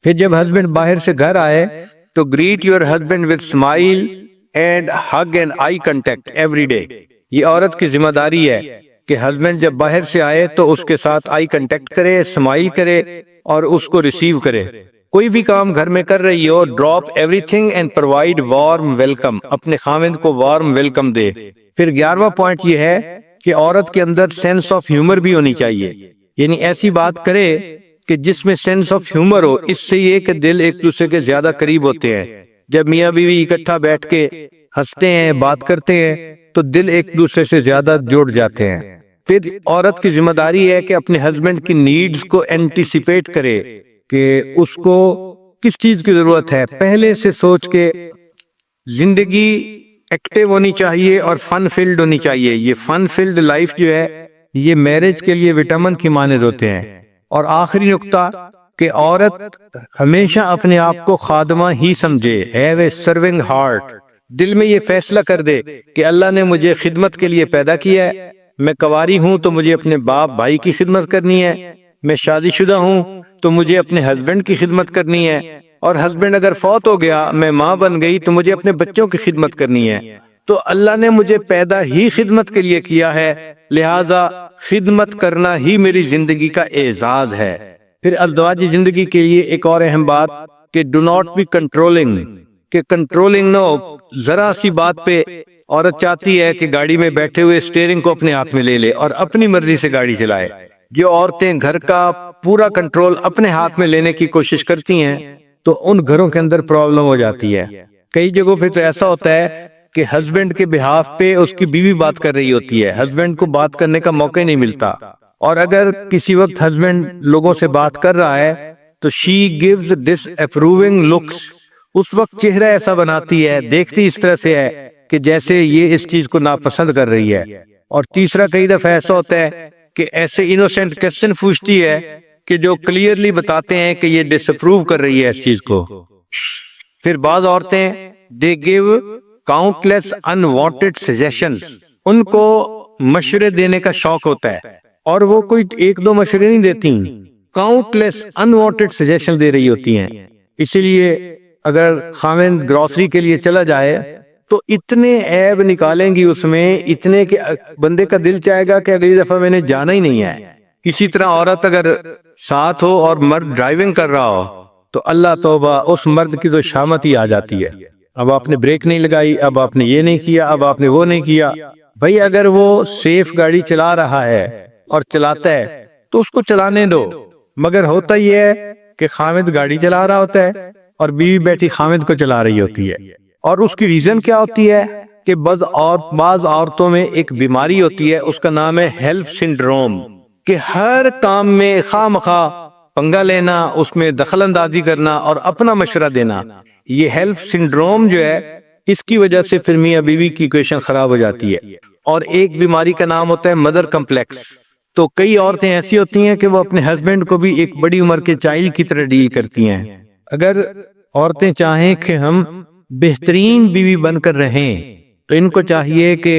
پھر جب ہسبینڈ باہر سے گھر آئے تو great your husband with smile and hug and I contact every day. یہ عورت کی ذمہ داری ہے کہ ہسبینڈ جب باہر سے آئے تو اس کے ساتھ آئی کنٹیکٹ کرے، اسمائل کرے اور اس کو ریسیو کرے۔ کوئی بھی کام گھر میں کر رہی ہو، drop everything and provide warm welcome, اپنے خاوند کو وارم ویلکم دے۔ پھر 11واں پوائنٹ یہ ہے کہ عورت کے اندر سینس آف ہیومر بھی ہونی چاہیے، یعنی ایسی بات کرے کہ جس میں سینس آف ہیومر ہو۔ اس سے یہ کہ دل ایک دوسرے کے زیادہ قریب ہوتے ہیں۔ جب میاں بیوی اکٹھا بیٹھ کے ہنستے ہیں، بات کرتے ہیں، تو دل ایک دوسرے سے زیادہ جڑ جاتے ہیں۔ پھر عورت کی ذمہ داری ہے کہ اپنے ہسبینڈ کی نیڈز کو اینٹیسپیٹ کرے کہ اس کو کس چیز کی ضرورت ہے، پہلے سے سوچ کے۔ زندگی ایکٹیو ہونی چاہیے اور فن فیلڈ ہونی چاہیے۔ یہ فن فیلڈ لائف جو ہے یہ میرج کے لیے وٹامن کی مانند ہوتے ہیں۔ اور آخری نقطہ کہ عورت ہمیشہ اپنے آپ کو خادمہ ہی سمجھے، ہیو اے سرونگ ہارٹ، دل میں یہ فیصلہ کر دے کہ اللہ نے مجھے خدمت کے لیے پیدا کیا ہے، میں کنواری ہوں تو مجھے اپنے باپ بھائی کی خدمت کرنی ہے، میں شادی شدہ ہوں تو مجھے اپنے ہسبینڈ کی خدمت کرنی ہے، اور ہسبینڈ اگر فوت ہو گیا، میں ماں بن گئی تو مجھے اپنے بچوں کی خدمت کرنی ہے۔ تو اللہ نے مجھے پیدا ہی خدمت کے لیے کیا ہے، لہٰذا خدمت کرنا ہی میری زندگی کا اعزاز ہے۔ پھر ازدواجی زندگی کے لیے ایک اور اہم بات کہ ڈو ناٹ بی کنٹرولنگ، کہ کنٹرولنگ نہ ہو۔ ذرا سی بات پہ عورت چاہتی ہے کہ گاڑی میں بیٹھے ہوئے اسٹیئرنگ کو اپنے ہاتھ میں لے لے اور اپنی مرضی سے گاڑی چلائے۔ جو عورتیں گھر کا پورا کنٹرول اپنے ہاتھ میں لینے کی کوشش کرتی ہیں تو ان گھروں کے اندر پرابلم ہو جاتی ہے۔ کئی جگہوں پہ تو ایسا ہوتا ہے کہ ہسبینڈ کے بہاف پہ اس کی بیوی بات کر رہی ہوتی ہے، ہسبینڈ کو بات کرنے کا موقع ہی نہیں ملتا، اور اگر کسی وقت ہسبینڈ لوگوں سے بات کر رہا ہے تو شی گیوز ڈس اپروونگ لکس، اس وقت چہرہ ایسا بناتی ہے، دیکھتی اس طرح سے ہے کہ جیسے یہ اس چیز کو ناپسند کر رہی ہے۔ اور تیسرا کئی دفعہ ایسا ہوتا ہے کہ ایسے انوسینٹ کوسچن پوچھتی ہے کہ جو کلیئرلی بتاتے ہیں کہ یہ ڈس اپروو کر رہی ہے اس چیز کو۔ پھر بعض عورتیں دے گیو کاؤنٹلیس انوانٹڈ سجیشنز، ان کو مشورے دینے کا شوق ہوتا ہے، اور وہ کوئی ایک دو مشورے نہیں دیتی، کاؤنٹلیس انوانٹڈ سجیشن دے رہی ہوتی ہیں۔ اسی لیے اگر خاوند گروسری کے لیے چلا جائے تو اتنے عیب نکالیں گی اس میں، اتنے کہ بندے کا دل چاہے گا کہ اگلی دفعہ میں نے جانا ہی نہیں ہے۔ اسی طرح عورت اگر ساتھ ہو اور مرد ڈرائیونگ کر رہا ہو تو اللہ توبہ، اس مرد کی تو شامت ہی آ جاتی ہے۔ اب آپ نے بریک نہیں لگائی، اب آپ نے یہ نہیں کیا، اب آپ نے وہ نہیں کیا۔ بھائی اگر وہ سیف گاڑی چلا رہا ہے اور چلاتا ہے تو اس کو چلانے دو، مگر ہوتا یہ ہے کہ خاوند گاڑی چلا رہا ہوتا ہے اور بیوی بیٹھی خاوند کو چلا رہی ہوتی ہے، اور اس کی ریزن کیا ہوتی ہے کہ بعض عورتوں میں ایک بیماری ہوتی ہے، اس کا نام ہے ہیلپ سنڈروم، کہ ہر کام میں خواہ مخواہ پنگا لینا، اس میں دخل اندازی کرنا اور اپنا مشورہ دینا۔ یہ ہیلپ سنڈروم جو ہے اس کی وجہ سے پھر میاں بیوی کی ایکویشن خراب ہو جاتی ہے۔ اور ایک بیماری کا نام ہوتا ہے مدر کمپلیکس۔ تو کئی عورتیں ایسی ہوتی ہیں کہ وہ اپنے ہسبینڈ کو بھی ایک بڑی عمر کے چائلڈ کی طرح ڈیل کرتی ہیں۔ اگر عورتیں چاہیں کہ ہم بہترین بیوی بن کر رہیں تو ان کو چاہیے کہ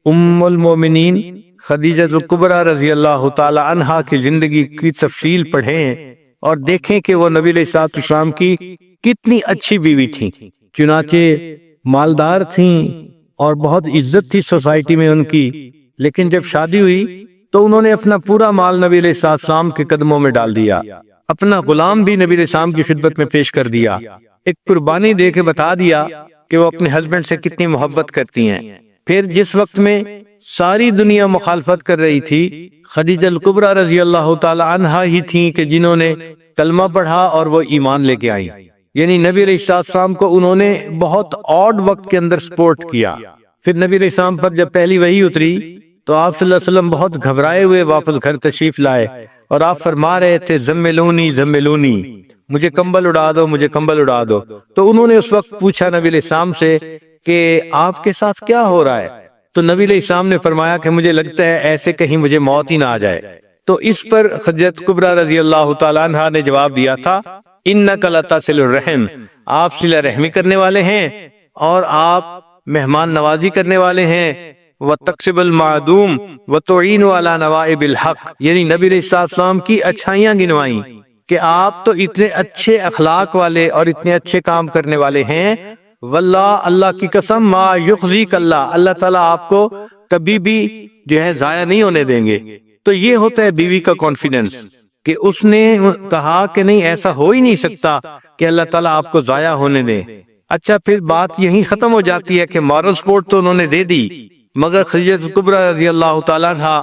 ام المومنین خدیجہ الکبریٰ رضی اللہ تعالی عنہا کی زندگی کی تفصیل پڑھیں اور دیکھیں کہ وہ نبی علیہ الصلوۃ والسلام کی کتنی اچھی بیوی تھیں۔ چنانچہ مالدار تھیں اور بہت عزت تھی سوسائٹی میں ان کی، لیکن جب شادی ہوئی تو انہوں نے اپنا پورا مال نبی علیہ الصلوۃ والسلام کے قدموں میں ڈال دیا، اپنا غلام بھی نبی علیہ السلام کی خدمت میں پیش کر دیا، ایک قربانی دے کے بتا دیا کہ وہ اپنے ہسبینڈ سے کتنی محبت کرتی ہیں۔ پھر جس وقت میں ساری دنیا مخالفت کر رہی تھی، خدیجہ الکبریٰ رضی اللہ تعالی عنہا ہی تھیں کہ جنہوں نے کلمہ پڑھا اور وہ ایمان لے کے آئیں، یعنی نبی علیہ السلام کو انہوں نے بہت آڈ وقت کے اندر سپورٹ کیا۔ پھر نبی علیہ السلام پر جب پہلی وحی اتری تو آپ صلی اللہ علیہ وسلم بہت گھبرائے ہوئے واپس گھر تشریف لائے اور آپ فرما رہے تھے زملونی زملونی، مجھے کمبل اڑا دو، مجھے کمبل اڑا دو۔ تو انہوں نے اس وقت پوچھا نبی علیہ السلام سے کہ آپ کے ساتھ کیا ہو رہا ہے؟ تو نبی علیہ السلام نے فرمایا کہ مجھے لگتا ہے ایسے کہیں مجھے موت ہی نہ آ جائے۔ تو اس پر خدیجہ کبریٰ رضی اللہ تعالیٰ عنہا نے جواب دیا تھا انک لتصل الرحم، آپ صلہ رحمی کرنے والے ہیں اور آپ مہمان نوازی کرنے والے ہیں، وتکسب المعدوم وتعین علی نوائب الحق، یعنی نبی علیہ السلام کی اچھائیاں گنوائیں کہ آپ تو اتنے اچھے اخلاق والے اور اتنے اچھے کام کرنے والے ہیں، واللہ اللہ کی قسم ما یخزیک اللہ، اللہ تعالیٰ آپ کو کبھی بھی جو ہے ضائع نہیں ہونے دیں گے۔ تو یہ ہوتا ہے بیوی کا کانفیڈنس کہ اس نے کہا کہ نہیں، ایسا ہو ہی نہیں سکتا کہ اللہ تعالیٰ آپ کو ضائع ہونے دے۔ اچھا، پھر بات یہیں ختم ہو جاتی ہے کہ مارل سپورٹ تو انہوں نے دے دی، مگر خدیجہ کبریٰ رضی اللہ تعالیٰ عنہا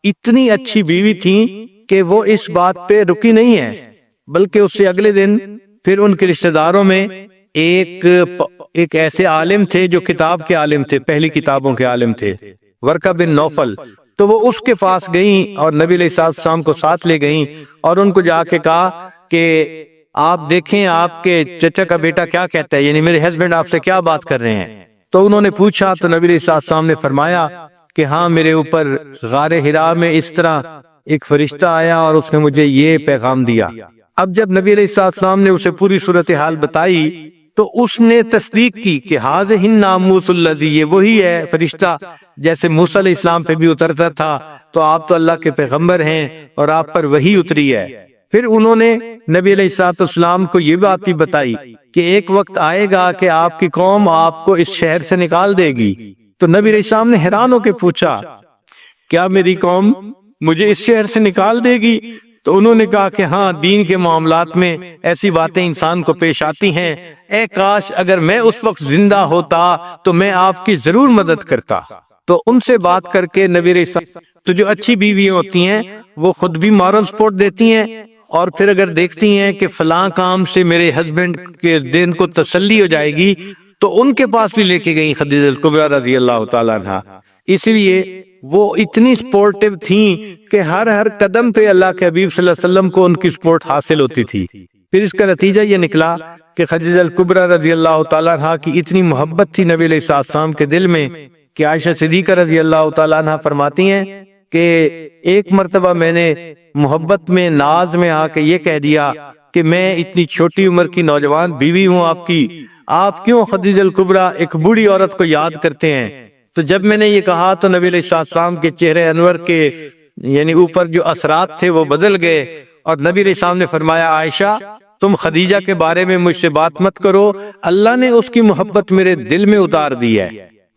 اتنی اچھی بیوی تھیں کہ وہ اس بات پہ رکی نہیں ہے، بلکہ اس سے اگلے دن پھر ان کے رشتہ داروں میں ایک ایسے عالم تھے جو کتاب کے عالم تھے، پہلی کتابوں کے عالم تھے، ورقہ بن نوفل۔ تو وہ اس کے پاس گئیں اور نبی علیہ السلام کو ساتھ لے گئیں اور ان کو جا کے کہا کہ آپ دیکھیں آپ کے چچا کا بیٹا کیا کہتا ہے، یعنی میرے ہسبینڈ آپ سے کیا بات کر رہے ہیں۔ تو انہوں نے پوچھا تو نبی علیہ السلام نے فرمایا کہ ہاں، میرے اوپر غار حرا میں اس طرح ایک فرشتہ آیا اور اس نے مجھے یہ پیغام دیا۔ اب جب نبی علیہ السلام نے اسے پوری صورتحال بتائی تو اس نے تصدیق کی کہ ھذہ الناموس الذی، یہ وہی ہے فرشتہ جیسے موسیٰ علیہ السلام پہ بھی اترتا تھا، تو آپ تو اللہ کے پیغمبر ہیں اور آپ پر وحی اتری ہے۔ پھر انہوں نے نبی علیہ السلام کو یہ بات بھی بتائی کہ ایک وقت آئے گا کہ آپ کی قوم آپ کو اس شہر سے نکال دے گی۔ تو نبی علیہ السلام نے حیران ہو کے پوچھا، کیا میری قوم مجھے اس شہر سے نکال دے گی؟ تو انہوں نے کہا کہ ہاں، دین کے معاملات میں ایسی باتیں انسان کو پیش آتی ہیں، اے کاش اگر میں اس وقت زندہ ہوتا تو میں آپ کی ضرور مدد کرتا۔ تو ان سے بات کر کے نبی علیہ السلام، تو جو اچھی بیویاں ہوتی ہیں وہ خود بھی مارل سپورٹ دیتی ہیں، اور پھر اگر دیکھتی ہیں کہ فلاں کام سے میرے ہسبینڈ کے دین کو تسلی ہو جائے گی تو ان کے پاس بھی لے کے گئیں خدیجہ کبریٰ رضی اللہ تعالیٰ عنہا۔ اس لیے وہ اتنی سپورٹیو تھیں کہ ہر قدم پہ اللہ کے حبیب صلی اللہ علیہ وسلم کو ان کی سپورٹ حاصل ہوتی تھی۔ پھر اس کا نتیجہ یہ نکلا کہ خدیجہ کبریٰ رضی اللہ تعالیٰ عنہا کی اتنی محبت تھی نبی علیہ السلام کے دل میں کہ عائشہ صدیقہ رضی اللہ تعالیٰ عنہا فرماتی ہیں کہ ایک مرتبہ میں نے محبت میں ناز میں آ کے یہ کہہ دیا کہ میں اتنی چھوٹی عمر کی نوجوان بیوی ہوں آپ کی، آپ کیوں خدیجہ کبریٰ ایک بوڑھی عورت کو یاد کرتے ہیں؟ تو جب میں نے یہ کہا تو نبی علیہ السلام کے چہرے انور کے یعنی اوپر جو اثرات تھے وہ بدل گئے، اور نبی علیہ السلام نے فرمایا، عائشہ تم خدیجہ کے بارے میں مجھ سے بات مت کرو، اللہ نے اس کی محبت میرے دل میں اتار دی ہے۔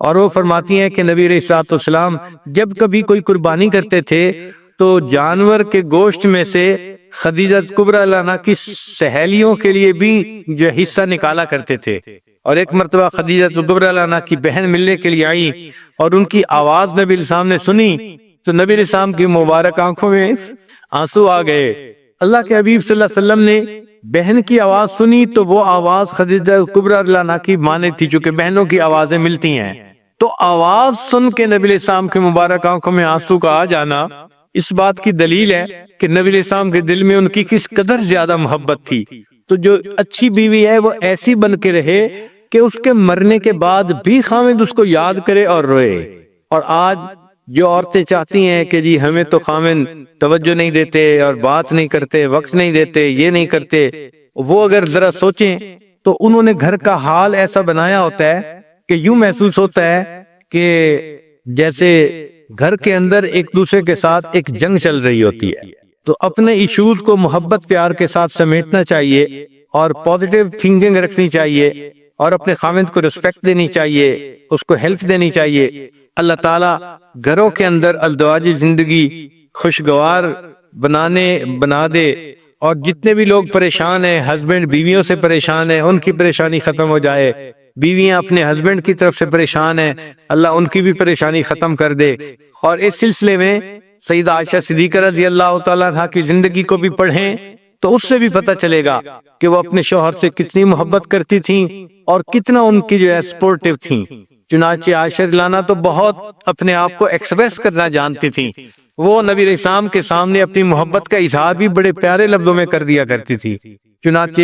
اور وہ فرماتی ہیں کہ نبی علیہ السلام جب کبھی کوئی قربانی کرتے تھے تو جانور کے گوشت میں سے خدیجہ کبریٰ عنہا کی سہیلیوں کے لیے بھی جو حصہ نکالا کرتے تھے۔ اور ایک مرتبہ خدیجہ کبریٰ عنہا کی بہن ملنے کے لیے آئی اور ان کی آواز نبی علیہ السلام نے سنی تو نبی علیہ السلام کی مبارک آنکھوں میں آنسو آ گئے۔ اللہ کے حبیب صلی اللہ علیہ وسلم نے بہن کی آواز سنی تو وہ آواز خدیجہ کبریٰ عنہا کی مانے تھی، چونکہ بہنوں کی آوازیں ملتی ہیں۔ تو آواز سن کے نبی علیہ السلام کے مبارک آنکھوں میں آنسو کا آ جانا اس بات کی دلیل ہے کہ نبی علیہ السلام کے دل میں ان کی کس قدر زیادہ محبت تھی۔ تو جو اچھی بیوی ہے وہ ایسی بن کے رہے کہ اس کے مرنے کے بعد بھی خاوند اس کو یاد کرے اور روئے۔ اور آج جو عورتیں چاہتی ہیں کہ جی ہمیں تو خاوند توجہ نہیں دیتے اور بات نہیں کرتے، وقت نہیں دیتے، یہ نہیں کرتے، وہ اگر ذرا سوچیں تو انہوں نے گھر کا حال ایسا بنایا ہوتا ہے کہ یوں محسوس ہوتا ہے کہ جیسے گھر کے اندر ایک دوسرے کے ساتھ ایک جنگ چل رہی ہوتی ہے۔ تو اپنے ایشوز کو محبت پیار کے ساتھ سمیٹنا چاہیے اور پازیٹیو تھنکنگ رکھنی چاہیے اور اپنے خاوند کو رسپیکٹ دینی چاہیے، اس کو ہیلپ دینی چاہیے۔ اللہ تعالیٰ گھروں کے اندر ازدواجی زندگی خوشگوار بنا دے، اور جتنے بھی لوگ پریشان ہیں، ہسبینڈ بیویوں سے پریشان ہیں، ان کی پریشانی ختم ہو جائے، بیویاں اپنے ہسبینڈ کی طرف سے پریشان ہیں، اللہ ان کی بھی پریشانی ختم کر دے۔ اور اس سلسلے میں سیدہ عائشہ صدیقہ رضی اللہ تعالیٰ عنہا کی زندگی کو بھی پڑھیں تو اس سے بھی پتہ چلے گا کہ وہ اپنے شوہر سے کتنی محبت کرتی تھیں اور کتنا ان کی جو ہے سپورٹیو تھیں۔ چنانچہ عائشہ رضی اللہ عنہا تو بہت اپنے آپ کو ایکسپریس کرنا جانتی تھیں، وہ نبی علیہ السلام کے سامنے اپنی محبت کا اظہار بھی بڑے پیارے لفظوں میں کر دیا کرتی تھی۔ چنانچہ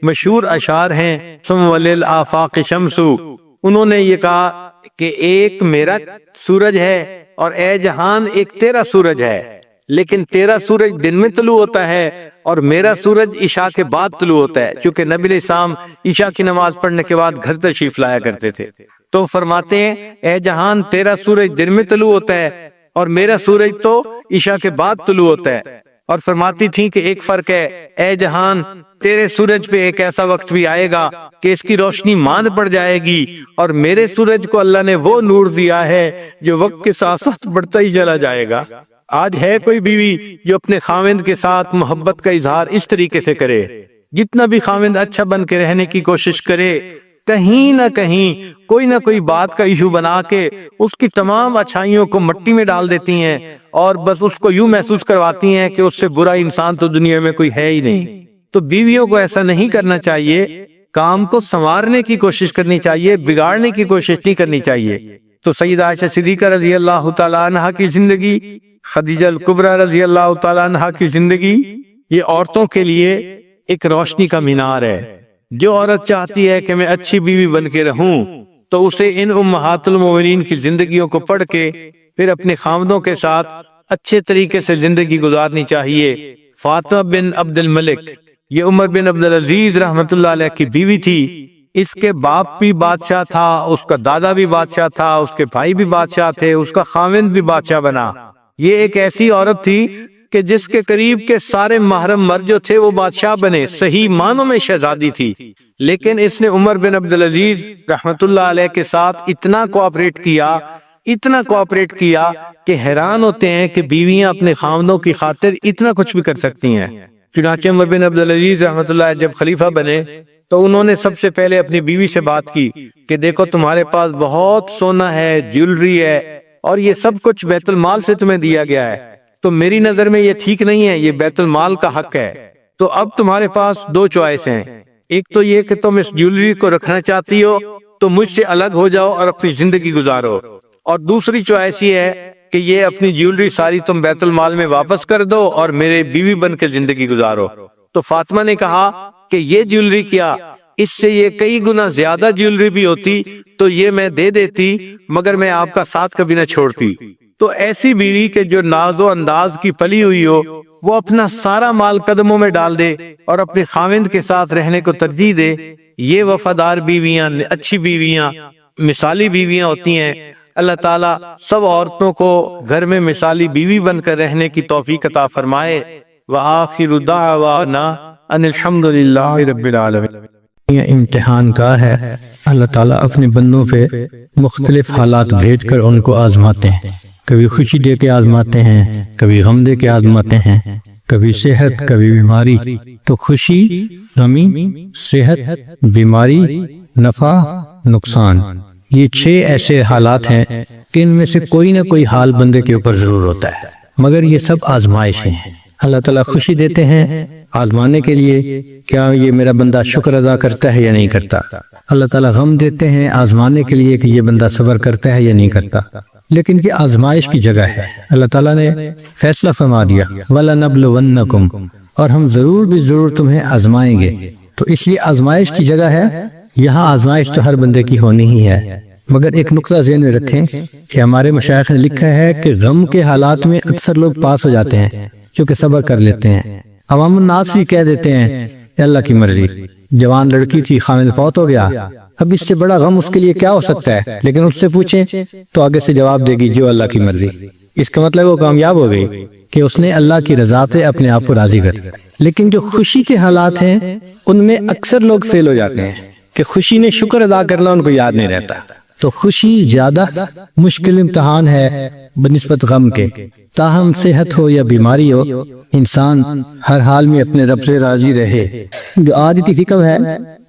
مشہور اشعار ہیں، ثم وللآفاق شمس، انہوں نے یہ کہا کہ ایک میرا سورج ہے اور اے جہان ایک تیرا سورج ہے، لیکن تیرا سورج دن میں طلوع ہوتا ہے اور میرا سورج عشاء کے بعد طلوع ہوتا ہے، کیونکہ نبی علیہ السلام عشاء کی نماز پڑھنے کے بعد گھر تشریف لایا کرتے تھے۔ تو فرماتے ہیں اے جہان تیرا سورج دن میں طلوع ہوتا ہے اور میرا سورج تو عشاء کے بعد طلوع ہوتا ہے، اور فرماتی تھیں کہ ایک فرق ہے اے جہان، تیرے سورج پہ ایک ایسا وقت بھی آئے گا کہ اس کی روشنی ماند پڑ جائے گی، اور میرے سورج کو اللہ نے وہ نور دیا ہے جو وقت کے ساتھ ساتھ بڑھتا ہی چلا جائے گا۔ آج ہے کوئی بیوی جو اپنے خاوند کے ساتھ محبت کا اظہار اس طریقے سے کرے؟ جتنا بھی خاوند اچھا بن کے رہنے کی کوشش کرے، کہیں نہ کہیں کوئی نہ کوئی بات کا ایشو بنا کے اس کی تمام اچھائیوں کو مٹی میں ڈال دیتی ہیں، اور بس اس کو یوں محسوس کرواتی ہیں کہ اس سے برا انسان تو دنیا میں کوئی ہے ہی نہیں۔ تو بیویوں کو ایسا نہیں کرنا چاہیے، کام کو سنوارنے کی کوشش کرنی چاہیے، بگاڑنے کی کوشش نہیں کرنی چاہیے۔ تو سیدہ عائشہ صدیقہ رضی اللہ تعالیٰ عنہ کی زندگی، خدیجہ الکبریٰ رضی اللہ تعالیٰ عنہ کی زندگی، یہ عورتوں کے لیے ایک روشنی کا مینار ہے۔ جو عورت چاہتی ہے کہ میں اچھی بیوی بن کے رہوں تو اسے ان امہات المومنین کی زندگیوں کو پڑھ کے پھر اپنے خاوندوں کے ساتھ اچھے طریقے سے زندگی گزارنی چاہیے۔ فاطمہ بن عبد الملک، یہ عمر بن عبدالعزیز رحمت اللہ علیہ کی بیوی تھی۔ اس کے باپ بھی بادشاہ تھا، اس کا دادا بھی بادشاہ تھا، اس کے بھائی بھی بادشاہ تھے، اس کا خاوند بھی بادشاہ بنا۔ یہ ایک ایسی عورت تھی کہ جس کے قریب کے سارے محرم مرد جو تھے وہ بادشاہ بنے، صحیح معنوں میں شہزادی تھی، لیکن اس نے عمر بن عبدالعزیز رحمت اللہ علیہ کے ساتھ اتنا کوآپریٹ کیا کہ حیران ہوتے ہیں کہ بیویاں اپنے خاوندوں کی خاطر اتنا کچھ بھی کر سکتی ہیں۔ چنانچہ عمر بن عبدالعزیز رحمت اللہ جب خلیفہ بنے تو انہوں نے سب سے پہلے اپنی بیوی سے بات کی کہ دیکھو تمہارے پاس بہت سونا ہے، جیولری ہے، اور یہ سب کچھ بیت المال سے تمہیں دیا گیا ہے، تو میری نظر میں یہ ٹھیک نہیں ہے، یہ بیت المال کا حق ہے۔ تو اب تمہارے پاس دو چوائس ہیں، ایک تو یہ کہ تم اس جیولری کو رکھنا چاہتی ہو تو مجھ سے الگ ہو جاؤ اور اپنی زندگی گزارو، اور دوسری چوائس یہ ہے کہ یہ اپنی جیولری ساری تم بیت المال میں واپس کر دو اور میرے بیوی بن کے زندگی گزارو۔ تو فاطمہ نے کہا کہ یہ جیولری کیا، اس سے یہ کئی گنا زیادہ جیولری بھی ہوتی تو یہ میں دے دیتی، مگر میں آپ کا ساتھ کبھی نہ چھوڑتی۔ تو ایسی بیوی کہ جو ناز و انداز کی پلی ہوئی ہو، وہ اپنا سارا مال قدموں میں ڈال دے اور اپنے خاوند کے ساتھ رہنے کو ترجیح دے، یہ وفادار بیویاں، اچھی بیویاں، مثالی بیویاں ہوتی ہیں۔ اللہ تعالیٰ سب عورتوں کو گھر میں مثالی بیوی بن کر رہنے کی توفیق عطا فرمائے۔ وآخر دعوانا ان الحمد للہ رب العالمین۔ یہ امتحان کا ہے، اللہ تعالیٰ اپنے بندوں پہ مختلف حالات بھیج کر ان کو آزماتے ہیں، کبھی خوشی دے کے آزماتے ہیں، کبھی غم دے کے آزماتے ہیں، کبھی صحت، کبھی بیماری۔ تو خوشی، غمی، صحت، بیماری، نفع، نقصان، یہ 6 ایسے حالات ہیں کہ ان میں سے کوئی نہ کوئی حال بندے کے اوپر ضرور ہوتا ہے، مگر یہ سب آزمائشیں ہیں۔ اللہ تعالیٰ خوشی دیتے ہیں آزمانے کے لیے، کیا یہ میرا بندہ شکر ادا کرتا ہے یا نہیں کرتا۔ اللہ تعالیٰ غم دیتے ہیں آزمانے کے لیے کہ یہ بندہ صبر کرتا ہے یا نہیں کرتا۔ لیکن یہ آزمائش کی جگہ ہے، اللہ تعالیٰ نے فیصلہ فرما دیا وَلَنَبْلُوَنَّكُمْ، اور ہم ضرور بھی ضرور تمہیں آزمائیں گے۔ تو اس لیے آزمائش کی جگہ ہے، یہاں آزمائش تو ہر بندے کی ہونی ہی ہے، مگر ایک نقطہ ذہن میں رکھیں کہ ہمارے مشائخ نے لکھا ہے کہ غم کے حالات میں اکثر لوگ پاس ہو جاتے ہیں کیونکہ صبر کر لیتے ہیں۔ عوام الناس بھی کہہ دیتے ہیں اللہ کی مرضی، جوان لڑکی تھی، خاوند فوت ہو گیا، اب اس سے بڑا غم اس کے لیے کیا ہو سکتا ہے، لیکن اس سے پوچھیں تو آگے سے جواب دے گی جو اللہ کی مرضی۔ اس کا مطلب وہ کامیاب ہو گئی کہ اس نے اللہ کی رضا سے اپنے آپ کو راضی کر دیا۔ لیکن جو خوشی کے حالات ہیں ان میں اکثر لوگ فیل ہو جاتے ہیں کہ خوشی نے شکر ادا کرنا ان کو یاد نہیں رہتا۔ تو خوشی زیادہ مشکل امتحان ہے بنسبت غم کے، تاہم صحت ہو یا بیماری ہو، انسان ہر حال میں اپنے رب سے راضی رہے۔ جو آدتی فکر ہے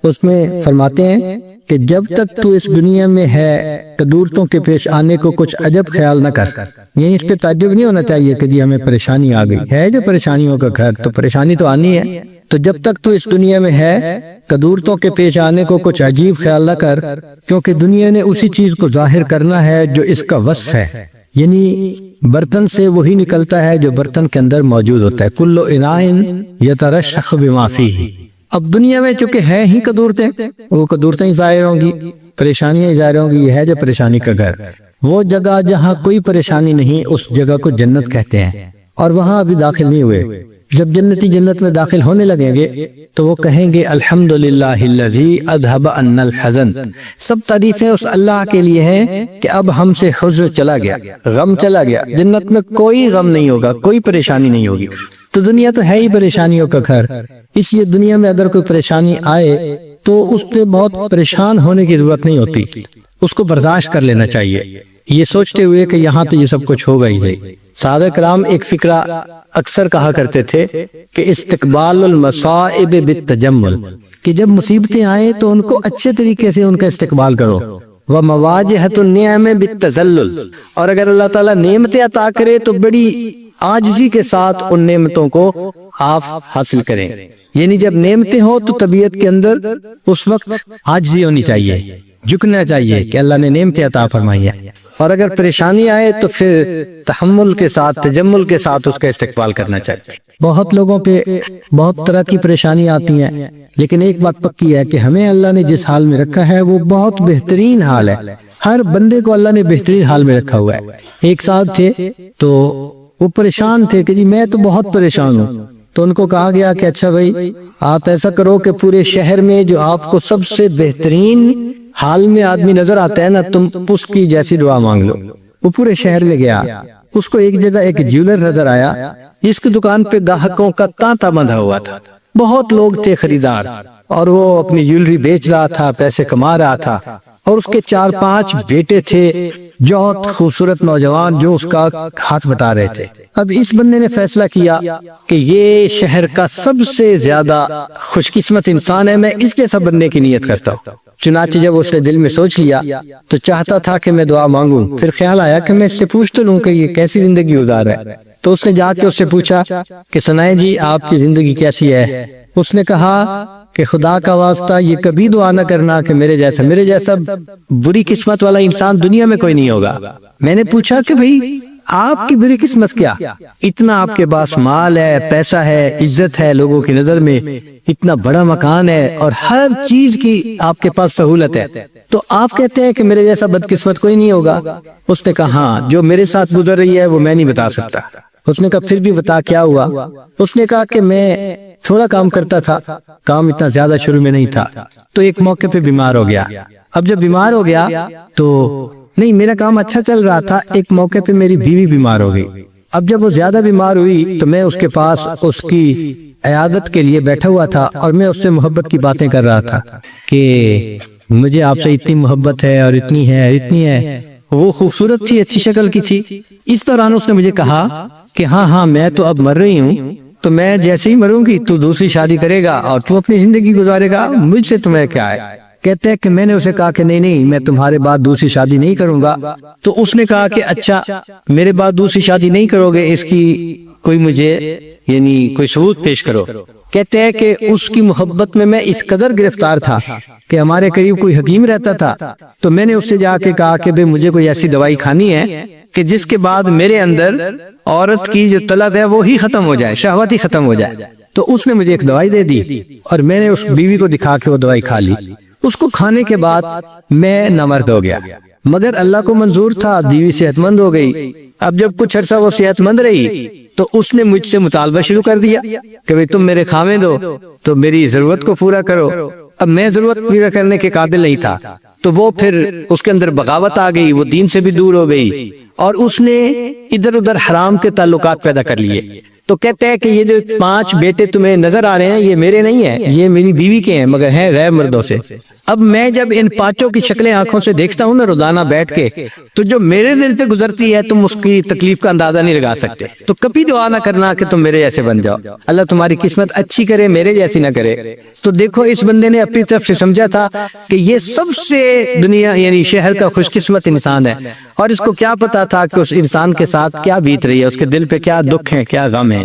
اس میں فرماتے ہیں کہ جب تک تو اس دنیا میں ہے قدورتوں کے پیش آنے کو کچھ عجب خیال نہ کر، یعنی اس پہ تعجب نہیں ہونا چاہیے کہ جی ہمیں پریشانی آ گئی ہے، جو پریشانیوں کا گھر، تو پریشانی تو آنی ہے۔ تو جب تک تو اس دنیا میں ہے قدورتوں کے پیش آنے کو کچھ عجیب خیال نہ کر، کیونکہ دنیا نے اسی چیز کو ظاہر کرنا ہے جو اس کا وصف ہے، یعنی برتن سے وہی نکلتا ہے جو برتن کے اندر موجود ہوتا ہے۔ کل اناء یترشح بما فیہ۔ اب دنیا میں چونکہ ہے ہی قدورتیں، وہ قدورتیں ہی ظاہر ہوں گی، پریشانیاں ہی ظاہر ہوں گی، یہ ہے جو پریشانی کا گھر۔ وہ جگہ جہاں کوئی پریشانی نہیں اس جگہ کو جنت کہتے ہیں، اور وہاں ابھی داخل نہیں ہوئے۔ جب جنتی جنت میں داخل ہونے لگیں گے تو وہ کہیں گے الحمدللہ الذی اذھب عنا الحزن، سب تعریفیں اس اللہ کے لیے ہیں کہ اب ہم سے حزن چلا گیا، غم چلا گیا، جنت میں کوئی غم نہیں ہوگا، کوئی پریشانی نہیں ہوگی۔ تو دنیا تو ہے ہی پریشانیوں کا گھر، اس لیے دنیا میں اگر کوئی پریشانی آئے تو اس پہ بہت پریشان ہونے کی ضرورت نہیں ہوتی، اس کو برداشت کر لینا چاہیے، یہ سوچتے ہوئے کہ یہاں تو یہ سب کچھ ہوگا ہی ہے۔ صحابہ کرام ایک فقرہ اکثر کہا کرتے تھے کہ استقبال المصائب بالتجمل، کہ جب مصیبتیں آئیں تو ان کو اچھے طریقے سے ان کا استقبال کرو، ومواجہۃ النعم بالتذلل، اور اگر اللہ تعالیٰ نعمتیں عطا کرے تو بڑی عاجزی کے ساتھ ان نعمتوں کو آپ حاصل کریں، یعنی جب نعمتیں ہوں تو طبیعت کے اندر اس وقت عاجزی ہونی چاہیے، جھکنا چاہیے کہ اللہ نے نعمتیں عطا فرمائی ہے، اور اگر پریشانی آئے تو پھر تحمل کے ساتھ، تجمل کے ساتھ اس کا استقبال کرنا چاہیے۔ بہت لوگوں پہ بہت طرح کی پریشانی آتی ہیں، لیکن ایک بات پکی ہے کہ ہمیں اللہ نے جس حال میں رکھا ہے وہ بہت بہترین حال ہے، ہر بندے کو اللہ نے بہترین حال میں رکھا ہوا ہے۔ ایک صاحب تھے تو وہ پریشان تھے کہ جی میں تو بہت پریشان ہوں، تو ان کو کہا گیا کہ اچھا بھائی آپ ایسا کرو کہ پورے شہر میں جو آپ کو سب سے بہترین حال میں آدمی نظر آتا ہے نا، تم اس کی جیسی دعا مانگ لو۔ وہ پورے شہر میں گیا، اس کو ایک جگہ ایک جیولر نظر آیا جس کی دکان پہ گاہکوں کا تانتا بندھا ہوا تھا، بہت لوگ تھے خریدار، اور وہ اپنی جیولری بیچ رہا تھا، پیسے کما رہا تھا، اور اس کے 4-5 بیٹے تھے بہت خوبصورت نوجوان جو اس کا ہاتھ بٹا رہے تھے۔ اب اس بندے نے فیصلہ کیا کہ یہ شہر کا سب سے زیادہ خوش قسمت انسان ہے، میں اس جیسا بننے کی نیت کرتا ہوں۔ چنانچہ جب اس نے دل میں سوچ لیا تو چاہتا تھا کہ میں دعا مانگوں، پھر خیال آیا کہ میں اس سے پوچھ تو لوں کہ یہ کیسی زندگی گزار ہے، تو اس نے جا کے اس سے پوچھا کہ سنائیں جی آپ کی زندگی کیسی ہے؟ اس نے کہا کہ خدا کا واسطہ یہ کبھی دعا نہ کرنا کہ میرے جیسا بری قسمت والا انسان دنیا میں کوئی نہیں ہوگا۔ میں نے پوچھا کہ بھئی آپ کی بری قسمت کیا؟ اتنا آپ کے پاس مال ہے، پیسہ ہے، عزت ہے لوگوں کی نظر میں، اتنا بڑا مکان ہے اور ہر چیز کی آپ کے پاس سہولت ہے، تو آپ کہتے ہیں کہ میرے جیسا بدقسمت کوئی نہیں ہوگا؟ اس نے کہا ہاں، جو میرے ساتھ گزر رہی ہے وہ میں نہیں بتا سکتا۔ اس نے کہا پھر بھی بتا کیا ہوا؟ اس نے کہا کہ میں تھوڑا کام کرتا تھا، کام اتنا زیادہ شروع میں نہیں تھا، تو ایک موقع پہ بیمار ہو گیا۔ اب جب بیمار ہو گیا تو نہیں، میرا کام اچھا چل رہا تھا، ایک موقع پہ میری بیوی بیمار ہو گئی۔ اب جب وہ زیادہ بیمار ہوئی تو میں اس کے پاس اس کی عیادت کے لیے بیٹھا ہوا تھا، اور میں اس سے محبت کی باتیں کر رہا تھا کہ مجھے آپ سے اتنی محبت ہے اور اتنی ہے۔ وہ خوبصورت تھی، اچھی شکل کی تھی۔ اس دوران اس نے مجھے کہا کہ ہاں میں تو اب مر رہی ہوں، تو میں جیسے ہی مروں گی تو دوسری شادی کرے گا اور تو اپنی زندگی گزارے گا، مجھ سے تمہیں کیا ہے؟ کہتے ہیں کہ میں نے اسے کہا کہ نہیں میں تمہارے بعد دوسری شادی نہیں کروں گا۔ تو اس نے کہا کہ اچھا میرے بعد دوسری شادی نہیں کرو گے، اس کی کوئی مجھے یعنی کوئی ثبوت پیش کرو۔ کہتے ہیں کہ اس کی محبت میں اس قدر گرفتار تھا کہ ہمارے قریب کوئی حکیم رہتا تھا، تو میں نے اس سے جا کے کہا کہ مجھے کوئی ایسی دوائی کھانی ہے کہ جس کے بعد میرے اندر عورت کی جو طلب ہے وہ ہی ختم ہو جائے، شہوت ہی ختم ہو جائے۔ تو اس نے مجھے ایک دوائی دے دی اور میں نے اس بیوی کو دکھا کے وہ دوائی کھا لی۔ اس کو کھانے کے بعد میں نامرد ہو گیا، مگر اللہ کو منظور تھا، بیوی صحت مند ہو گئی۔ اب جب کچھ عرصہ وہ صحت مند رہی تو اس نے مجھ سے مطالبہ شروع کر دیا کہ بھئی تم میرے خاوند ہو تو میری ضرورت کو پورا کرو۔ اب میں ضرورت پورا کرنے کے قابل نہیں تھا، تو وہ پھر اس کے اندر بغاوت آ گئی، وہ دین سے بھی دور ہو گئی اور اس نے ادھر ادھر حرام کے تعلقات پیدا کر لیے۔ تو کہتے ہیں کہ یہ جو 5 بیٹے تمہیں نظر آ رہے ہیں یہ میرے نہیں ہیں، یہ میری بیوی کے ہیں، مگر ہیں غیر مردوں سے۔ اب میں جب ان 5 کی شکلیں آنکھوں سے دیکھتا ہوں نا روزانہ بیٹھ کے، تو جو میرے دل سے گزرتی ہے تم اس کی تکلیف کا اندازہ نہیں لگا سکتے۔ تو کبھی دعا نہ کرنا کہ تم میرے جیسے بن جاؤ، اللہ تمہاری قسمت اچھی کرے، میرے جیسی نہ کرے۔ تو دیکھو اس بندے نے اپنی طرف سے سمجھا تھا کہ یہ سب سے دنیا یعنی شہر کا خوش قسمت انسان ہے، اور اس کو کیا پتا تھا کہ اس انسان کے ساتھ کیا بیت رہی ہے، اس کے دل پہ کیا دکھ ہے، کیا غم ہے۔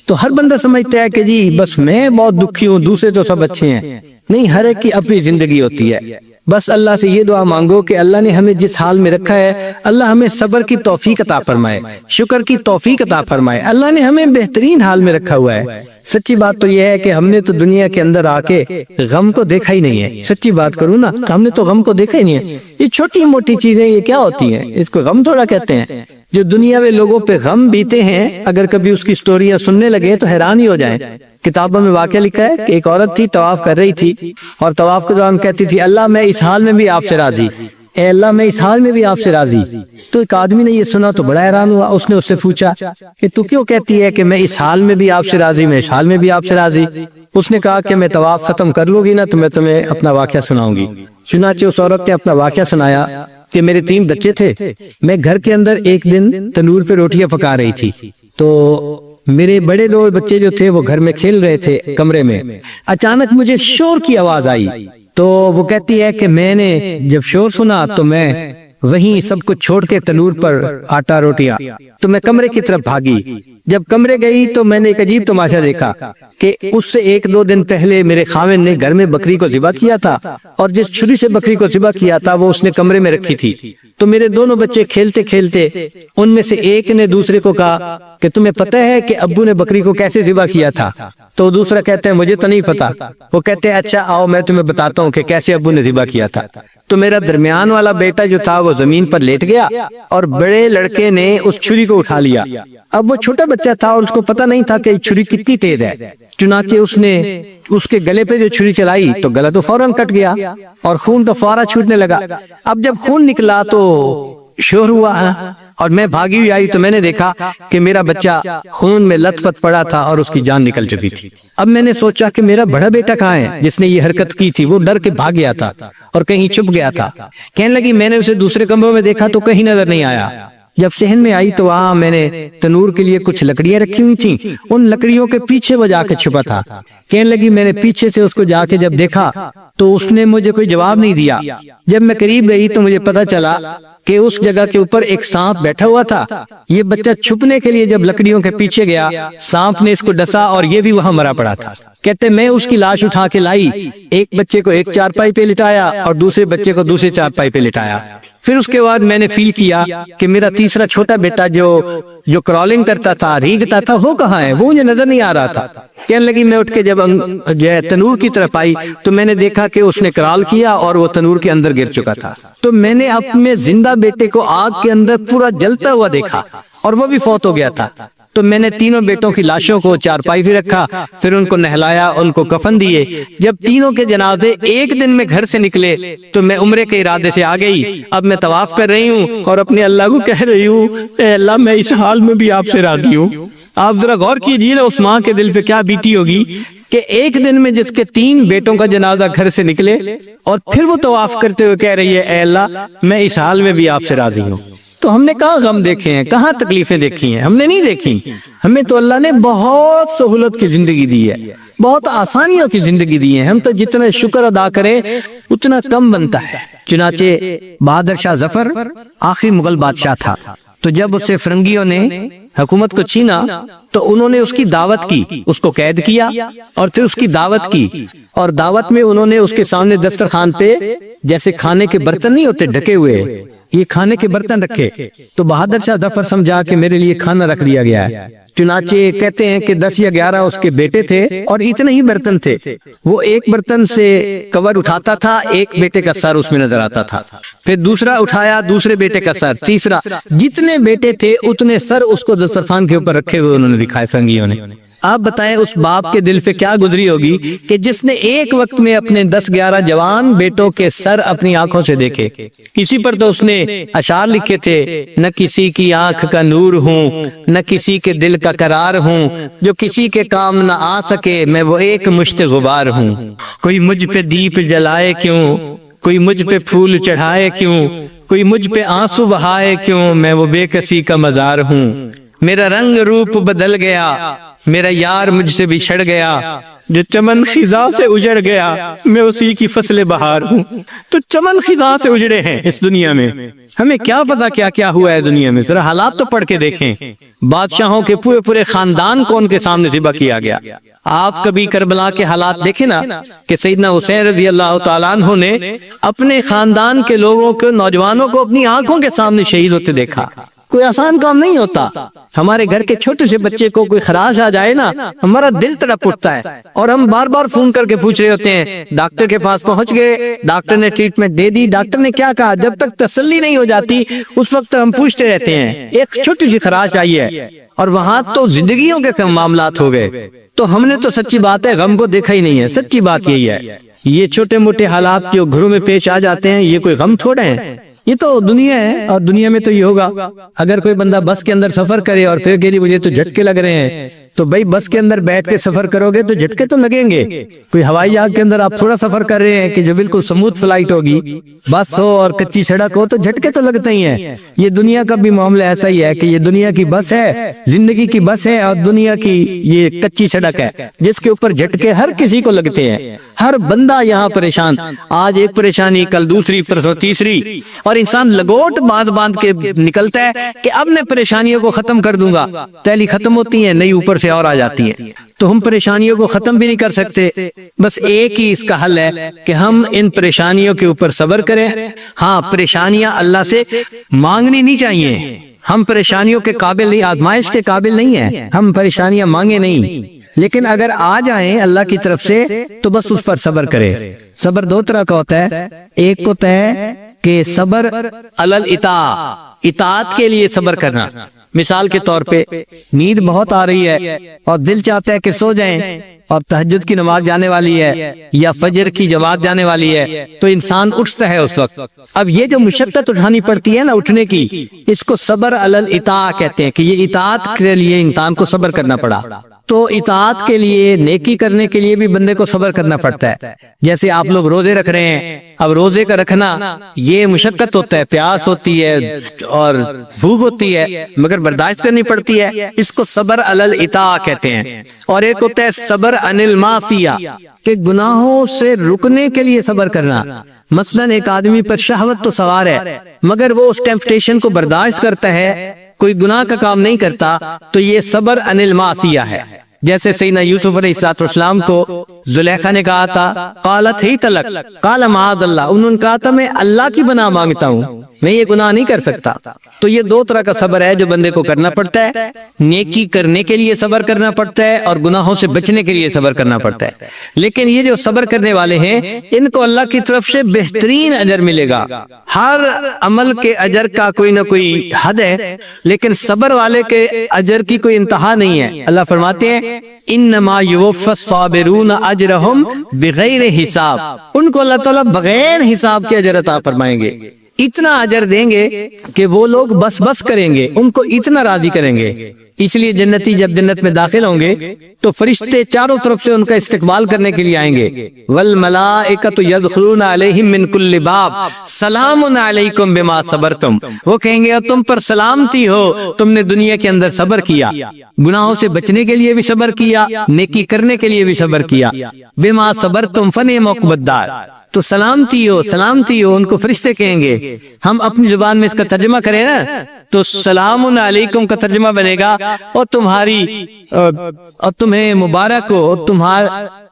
تو ہر بندہ سمجھتا ہے کہ جی بس میں بہت دکھی ہوں، دوسرے تو سب اچھے ہیں۔ نہیں، ہر ایک کی اپنی زندگی ہوتی ہے۔ بس اللہ سے یہ دعا مانگو کہ اللہ نے ہمیں جس حال میں رکھا ہے اللہ ہمیں صبر کی توفیق عطا فرمائے، شکر کی توفیق عطا فرمائے۔ اللہ نے ہمیں بہترین حال میں رکھا ہوا ہے۔ سچی بات تو یہ ہے کہ ہم نے تو دنیا کے اندر آ کے غم کو دیکھا ہی نہیں ہے۔ سچی بات کروں نا، ہم نے تو غم کو دیکھا ہی نہیں ہے۔ یہ چھوٹی موٹی چیزیں یہ کیا ہوتی ہیں، اس کو غم تھوڑا کہتے ہیں۔ جو دنیا میں لوگوں پہ غم بیتے ہیں، اگر کبھی اس کی سٹوریاں سننے لگے تو حیران ہی ہو جائیں۔ کتابوں میں واقعہ لکھا ہے کہ ایک عورت تھی، طواف کر رہی تھی اور طواف کے دوران کہتی تھی اللہ میں اس حال میں بھی آپ سے راضی، اے اللہ میں اس حال میں بھی آپ سے راضی۔ تو ایک آدمی نے یہ سنا تو بڑا حیران ہوا، اس نے اس سے پوچھا کہ تو کیوں کہتی ہے کہ میں اس حال میں بھی آپ سے راضی، میں اس حال میں بھی آپ سے راضی؟ اس نے کہا کہ میں طواف ختم کر لوں گی نا تو میں تمہیں اپنا واقعہ سناؤں گی۔ چنانچہ اس عورت نے اپنا واقعہ سنایا کہ میرے 3 بچے تھے، میں گھر کے اندر ایک دن تنور پہ روٹیاں پکا رہی تھی، تو میرے بڑے 2 بچے جو تھے وہ گھر میں کھیل رہے تھے کمرے میں، اچانک مجھے شور کی آواز آئی، تو وہ کہتی ہے کہ میں نے جب شور سنا تو میں وہیں سب کچھ چھوڑ کے تنور پر آٹا روٹیاں تو میں کمرے کی طرف بھاگی۔ جب کمرے گئی تو میں نے ایک عجیب تماشا دیکھا کہ اس سے 1-2 دن پہلے میرے خاوند نے گھر میں بکری کو ذبح کیا تھا، اور جس چھری سے بکری کو ذبح کیا تھا وہ اس نے کمرے میں رکھی تھی۔ تو میرے دونوں بچے کھیلتے کھیلتے ان میں سے ایک نے دوسرے کو کہا کہ تمہیں پتہ ہے کہ ابو نے بکری کو کیسے ذبح کیا تھا؟ تو دوسرا کہتا ہے مجھے تو نہیں پتا۔ وہ کہتے ہیں اچھا آؤ میں تمہیں بتاتا ہوں کہ کیسے ابو نے ذبح کیا تھا۔ تو میرا درمیان والا بیٹا جو تھا وہ زمین پر لیٹ گیا اور بڑے لڑکے نے اس چھری کو اٹھا لیا۔ اب وہ چھوٹا بچہ تھا اور اس کو پتہ نہیں تھا کہ یہ چھری کتنی تیز ہے، چنانچہ اس نے اس کے گلے پہ جو چھری چلائی تو گلا تو فوراً کٹ گیا اور خون تو فوراً چھوٹنے لگا۔ اب جب خون نکلا تو شور ہوا اور میں بھاگی ہوئی آئی تو میں نے دیکھا کہ میرا بچہ خون میں لت پت پڑا تھا اور اس کی جان نکل چکی تھی۔ اب میں نے سوچا کہ میرا بڑا بیٹا کہاں ہے جس نے یہ حرکت کی تھی؟ وہ ڈر کے بھاگ گیا تھا اور کہیں چھپ گیا تھا۔ کہنے لگی میں نے اسے دوسرے کمروں میں دیکھا تو کہیں نظر نہیں آیا۔ جب صحن میں آئی تو وہاں میں نے تنور کے لیے کچھ لکڑیاں رکھی ہوئی تھیں، ان لکڑیوں کے پیچھے وہ جا کے چھپا تھا۔ کہنے لگی میں نے پیچھے سے اس کو جا کے جب دیکھا تو اس نے مجھے کوئی جواب نہیں دیا۔ جب میں قریب گئی تو مجھے پتا چلا کہ اس جگہ کے اوپر ایک سانپ بیٹھا ہوا تھا۔ یہ بچہ چھپنے کے لیے جب لکڑیوں کے پیچھے گیا، سانپ نے اس کو ڈسا اور یہ بھی وہاں مرا پڑا تھا۔ کہتے میں اس کی لاش اٹھا کے لائی، ایک بچے کو ایک چارپائی پہ لٹایا اور دوسرے بچے کو دوسرے چارپائی پہ لٹایا۔ پھر اس کے بعد میں نے فیل کیا کہ میرا تیسرا چھوٹا بیٹا جو کرالنگ کرتا تھا، ریگتا تھا، وہ کہاں ہے؟ وہ مجھے نظر نہیں آ رہا تھا۔ کہنے لگی میں اٹھ کے جب تنور کی طرف آئی تو میں نے دیکھا کہ اس نے کرال کیا اور وہ تنور کے اندر گر چکا تھا۔ تو میں نے اپنے زندہ بیٹے کو آگ کے اندر پورا جلتا ہوا دیکھا اور وہ بھی فوت ہو گیا تھا۔ تو میں نے تینوں بیٹوں کی لاشوں کو چارپائی پہ رکھا، پھر ان کو نہلایا، ان کو کفن دیے۔ جب تینوں کے جنازے ایک دن میں گھر سے نکلے تو میں عمرے کے ارادے سے آ گئی۔ اب میں طواف کر رہی ہوں اور اپنے اللہ کو کہہ رہی ہوں اے اللہ میں اس حال میں بھی آپ سے راضی ہوں۔ آپ ذرا غور کیجیے اس ماں کے دل پہ کیا بیتی ہوگی کہ ایک دن میں جس کے 3 بیٹوں کا جنازہ گھر سے نکلے اور پھر وہ طواف کرتے ہوئے کہہ رہی ہے اے اللہ میں اس حال میں بھی آپ سے راضی ہوں۔ تو ہم نے کہاں غم دیکھے ہیں، کہاں تکلیفیں دیکھی ہیں؟ ہم نے نہیں دیکھی۔ ہمیں تو اللہ نے بہت سہولت کی زندگی دی ہے، بہت آسانیوں کی زندگی دی ہے۔ ہم تو جتنا شکر ادا کریں اتنا کم بنتا ہے۔ چنانچہ بہادر شاہ ظفر آخری مغل بادشاہ تھا، تو جب اسے فرنگیوں نے حکومت کو چھینا تو انہوں نے اس کی دعوت کی، اس کو قید کیا اور پھر اس کی دعوت کی، اور دعوت میں انہوں نے اس کے سامنے دسترخوان پہ جیسے کھانے کے برتن نہیں ہوتے ڈھکے ہوئے، یہ کھانے کے برتن رکھے۔ تو بہادر شاہ ظفر سمجھا کہ میرے لیے کھانا رکھ دیا گیا ہے۔ چنانچہ کہتے ہیں کہ 10 یا 11 اس کے بیٹے تھے اور اتنے ہی برتن تھے۔ وہ ایک برتن سے کور اٹھاتا تھا، ایک بیٹے کا سر اس میں نظر آتا تھا، پھر دوسرا اٹھایا دوسرے بیٹے کا سر، تیسرا، جتنے بیٹے تھے اتنے سر اس کو دسترخوان کے اوپر رکھے ہوئے انہوں نے دکھائے فرنگیوں نے۔ آپ بتائیں اس باپ کے دل پہ کیا گزری ہوگی کہ جس نے ایک وقت میں اپنے 10-11 جوان بیٹوں کے سر اپنی آنکھوں سے دیکھے۔ اسی پر تو اس نے اشعار لکھے تھے، نہ کسی کی آنکھ کا نور ہوں، نہ کسی کے دل کا قرار ہوں، جو کسی کے کام نہ آ سکے میں وہ ایک مشت غبار ہوں۔ کوئی مجھ پہ دیپ جلائے کیوں، کوئی مجھ پہ پھول چڑھائے کیوں، کوئی مجھ پہ آنسو بہائے کیوں، میں وہ بے کسی کا مزار ہوں۔ میرا رنگ روپ بدل گیا، میرا یار مجھ سے بچھڑ گیا، جو چمن خزاں سے اجڑ گیا میں اسی کی فصل بہار ہوں۔ تو چمن خزاں سے اجڑے ہیں اس دنیا میں، ہمیں کیا پتا کیا کیا ہوا ہے دنیا میں، ذرا حالات تو پڑھ کے دیکھیں۔ بادشاہوں کے پورے خاندان کو ان کے سامنے ذبح کیا گیا۔ آپ کبھی کربلا کے حالات دیکھیں نا کہ سیدنا حسین رضی اللہ تعالیٰ عنہ نے اپنے خاندان کے لوگوں کو، نوجوانوں کو اپنی آنکھوں کے سامنے شہید ہوتے دیکھا۔ کوئی آسان کام نہیں ہوتا۔ ہمارے گھر کے چھوٹے سے بچے کو کوئی خراش آ جائے نا، ہمارا دل تڑپ اٹھتا ہے اور ہم بار بار فون کر کے پوچھ رہے ہوتے ہیں ڈاکٹر کے پاس پہنچ گئے، ڈاکٹر نے ٹریٹمنٹ دے دی، ڈاکٹر نے کیا کہا۔ جب تک تسلی نہیں ہو جاتی اس وقت ہم پوچھتے رہتے ہیں۔ ایک چھوٹی سی خراش آئی ہے اور وہاں تو زندگیوں کے معاملات ہو گئے۔ تو ہم نے تو سچی بات ہے غم کو دیکھا ہی نہیں ہے۔ سچی بات یہی ہے، یہ چھوٹے موٹے حالات جو گھروں میں پیش آ جاتے ہیں یہ کوئی غم تھوڑے ہیں۔ یہ تو دنیا ہے، اور دنیا میں تو یہ ہوگا اگر کوئی بندہ بس کے اندر سفر کرے اور پھر کہ مجھے تو جھٹکے لگ رہے ہیں، تو بھائی بس کے اندر بیٹھ کے سفر کرو گے تو جھٹکے تو لگیں گے۔ کوئی ہوائی جہاز کے اندر آپ تھوڑا سفر کر رہے ہیں کہ جو بالکل سموتھ فلائٹ ہوگی، بس ہو اور کچی سڑک ہو تو جھٹکے تو لگتے ہی ہیں۔ یہ دنیا کا بھی معاملہ ایسا ہی ہے کہ یہ دنیا کی بس ہے، زندگی کی بس ہے، اور دنیا کی یہ کچی سڑک ہے جس کے اوپر جھٹکے ہر کسی کو لگتے ہیں۔ ہر بندہ یہاں پریشان، آج ایک پریشانی، کل دوسری، پرسوں تیسری، اور انسان لگوٹ باندھ کے نکلتا ہے کہ اب میں پریشانیوں کو ختم کر دوں گا، پہلی ختم ہوتی ہیں، نئی اوپر سے اور آ جاتی ہے۔ تو ہم پریشانیوں کو ختم بھی نہیں کر سکتے، بس ایک ہی اس کا حل ہے کہ ہم ان پریشانیوں کے اوپر صبر کریں۔ ہاں، پریشانیاں اللہ سے مانگنی نہیں چاہیے، ہم پریشانیوں کے قابل نہیں، آزمائش کے قابل نہیں ہیں، ہم پریشانیاں مانگے نہیں، لیکن اگر آ جائیں اللہ کی طرف سے تو بس اس پر صبر کرے۔ صبر دو طرح کا ہوتا ہے، ایک ہوتا ہے کہ صبر علی الاطاعۃ، اطاعت کے لیے صبر کرنا۔ مثال کے طور پہ نیند بہت آ رہی ہے اور دل چاہتا ہے کہ سو جائیں، اور تہجد کی نماز جانے والی ہے یا فجر کی جماعت جانے والی ہے، تو انسان اٹھتا ہے اس وقت۔ اب یہ جو مشقت اٹھانی پڑتی ہے نا اٹھنے کی، اس کو صبر علی الاطاعۃ کہتے ہیں، کہ یہ اطاعت کے لیے انسان کو صبر کرنا پڑا۔ تو اطاعت کے لیے، نیکی کرنے کے لیے بھی بندے کو صبر کرنا پڑتا ہے۔ جیسے آپ لوگ روزے رکھ رہے ہیں، اب روزے کا رکھنا یہ مشقت ہوتا ہے، پیاس ہوتی ہے اور بھوک ہوتی ہے، مگر برداشت کرنی پڑتی ہے، اس کو صبر علی الاطاعۃ کہتے ہیں۔ اور ایک ہوتا ہے صبر عن المعصیہ، کہ گناہوں سے رکنے کے لیے صبر کرنا۔ مثلا ایک آدمی پر شہوت تو سوار ہے، مگر وہ اس ٹیمپٹیشن کو برداشت کرتا ہے، کوئی گناہ کا کام نہیں کرتا، تو یہ صبر عن المعصیہ ہے۔ جیسے سیدنا یوسف علیہ السلام کو زلیخا نے کہا تھا قالت ہی تلک قال معاذ اللہ، انہوں نے کہا تھا میں اللہ کی پناہ مانگتا ہوں، میں یہ گناہ نہیں کر سکتا۔ تو یہ دو طرح کا صبر ہے جو بندے کو کرنا پڑتا ہے، نیکی کرنے کے لیے صبر کرنا پڑتا ہے اور گناہوں سے بچنے کے لیے صبر کرنا پڑتا ہے۔ لیکن یہ جو صبر کرنے والے ہیں ان کو اللہ کی طرف سے بہترین اجر ملے گا۔ ہر عمل کے اجر کا کوئی نہ کوئی حد ہے، لیکن صبر والے کے اجر کی کوئی انتہا نہیں ہے۔ اللہ فرماتے ہیں انما یوفی الصابرون اجرہم بغیر حساب، ان کو اللہ تعالیٰ بغیر حساب کے اجر عطا فرمائیں گے، اتنا اجر دیں گے کہ وہ لوگ بس بس کریں گے، ان کو اتنا راضی کریں گے۔ اس لیے جنتی جب جنت میں داخل ہوں گے تو فرشتے چاروں طرف سے ان کا استقبال کرنے کے لیے آئیں گے۔ والملائکۃ یدخلون علیہم من کل باب سلام علیکم بما صبرتم، وہ کہیں گے تم پر سلامتی ہو، تم نے دنیا کے اندر صبر کیا، گناہوں سے بچنے کے لیے بھی صبر کیا، نیکی کرنے کے لیے بھی صبر کیا، بما صبرتم فنعم عقبی الدار، تو سلامتی ہو، سلامتی ہو، ان کو فرشتے کہیں گے۔ ہم اپنی زبان میں اس کا ترجمہ کریں نا تو سلام علیکم کا ترجمہ بنے گا اور تمہاری اور تمہیں مبارک ہو،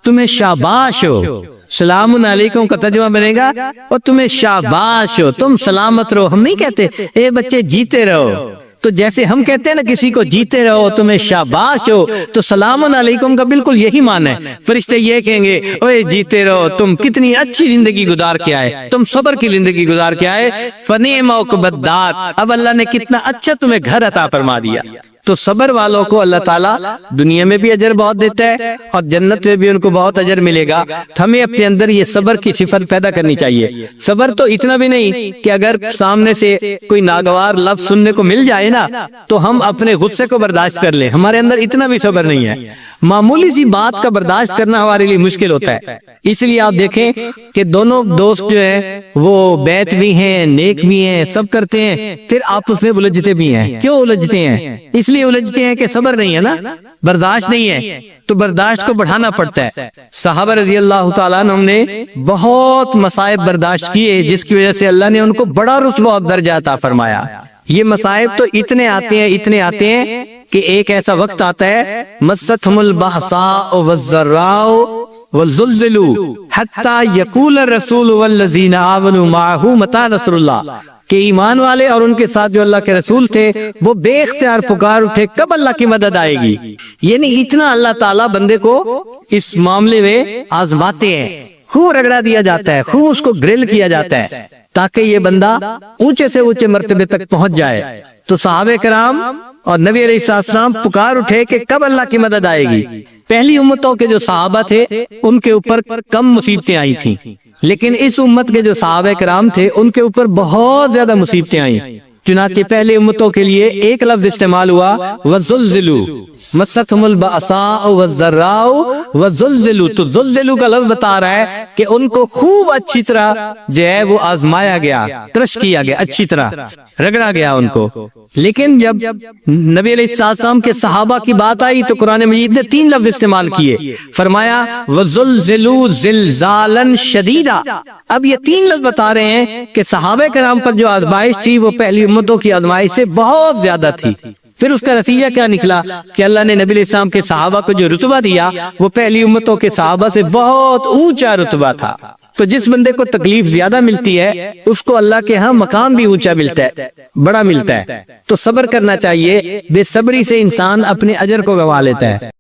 تمہیں شاباش ہو۔ سلام علیکم کا ترجمہ بنے گا اور تمہیں شاباش ہو، تم سلامت رہو۔ ہم نہیں کہتے اے بچے جیتے رہو، تو جیسے ہم کہتے ہیں نا کسی کو جیتے رہو، تمہیں شاباش ہو، تو سلام علیکم کا بالکل یہی معنی ہے۔ فرشتے یہ کہیں گے اوے جیتے رہو، تم کتنی اچھی زندگی گزار کے آئے، تم صبر کی زندگی گزار کے آئے، فنعم عقبی الدار، اب اللہ نے کتنا اچھا تمہیں گھر عطا فرما دیا۔ تو صبر والوں کو اللہ تعالیٰ دنیا میں بھی اجر بہت دیتا ہے اور جنت میں بھی ان کو بہت اجر ملے گا۔ ہمیں اپنے اندر یہ صبر کی صفت پیدا کرنی چاہیے۔ صبر تو اتنا بھی نہیں کہ اگر سامنے سے کوئی ناگوار لفظ سننے کو مل جائے نا تو ہم اپنے غصے کو برداشت کر لیں، ہمارے اندر اتنا بھی صبر نہیں ہے۔ معمولی سی بات کا برداشت کرنا ہمارے لیے مشکل ہوتا ہے۔ اس لیے آپ دیکھیں کہ دونوں دوست جو ہیں وہ بیت بھی ہیں، نیک بھی ہیں، سب کرتے ہیں، پھر آپس میں الجھتے بھی ہیں۔ کیوں الجھتے ہیں؟ اس لیے الجھتے ہیں کہ صبر نہیں ہے نا، برداشت نہیں ہے، تو برداشت کو بڑھانا پڑتا ہے۔ صحابہ رضی اللہ تعالیٰ عنہ نے بہت مصائب برداشت کیے جس کی وجہ سے اللہ نے ان کو بڑا رتبہ اور درجہ عطا فرمایا۔ یہ مصائب تو اتنے آتے ہیں کہ ایک ایسا وقت آتا ہے مستہم البأساء والضراء وزلزلوا حتی یقول الرسول والذین آمنوا معہ متی نصر اللہ، کہ ایمان والے اور ان کے ساتھ جو اللہ کے رسول تھے وہ بے اختیار پکار اٹھے کب اللہ کی مدد آئے گی۔ یعنی اتنا اللہ تعالیٰ بندے کو اس معاملے میں آزماتے ہیں، خوب رگڑا دیا جاتا ہے، خوب اس کو گرل کیا جاتا ہے تاکہ یہ بندہ اونچے سے اونچے مرتبے تک پہنچ جائے۔ تو صحابہ کرام اور نبی علیہ السلام پکار اٹھے کہ کب اللہ کی مدد آئے گی۔ پہلی امتوں کے جو صحابہ تھے ان کے اوپر کم مصیبتیں آئی تھیں، لیکن اس امت کے جو صحابہ کرام تھے ان کے اوپر بہت زیادہ مصیبتیں آئیں. چنانچہ پہلے امتوں کے لیے ایک لفظ استعمال ہوا وَزُلْزِلُوا مَسَّتْهُمُ الْبَأْسَاءُ وَالضَّرَّاءُ وَزُلْزِلُوا. تو زلزلو کا لفظ بتا رہا ہے کہ ان کو خوب اچھی طرح جو ہے وہ آزمایا گیا, ترش کیا گیا, اچھی طرح رگڑا گیا ان کو. لیکن جب نبی علیہ السلام کے صحابہ کی بات آئی تو قرآن مجید نے 3 لفظ استعمال کیے. فرمایا وَزُلْزِلُوا زِلْزَالًا شَدِيدًا. اب یہ 3 لفظ بتا رہے ہیں کہ صحابہ کرام پر جو آزمائش تھی وہ پہلی امتوں کی آزمائش سے بہت زیادہ تھی. پھر اس کا نتیجہ کیا نکلا کہ اللہ نے نبی علیہ السلام کے صحابہ کو جو رتبہ دیا وہ پہلی امتوں کے صحابہ سے بہت اونچا رتبہ تھا. تو جس بندے کو تکلیف زیادہ ملتی ہے اس کو اللہ کے ہاں مقام بھی اونچا ملتا ہے, بڑا ملتا ہے. تو صبر کرنا چاہیے, بے صبری سے انسان اپنے اجر کو گنوا لیتا ہے.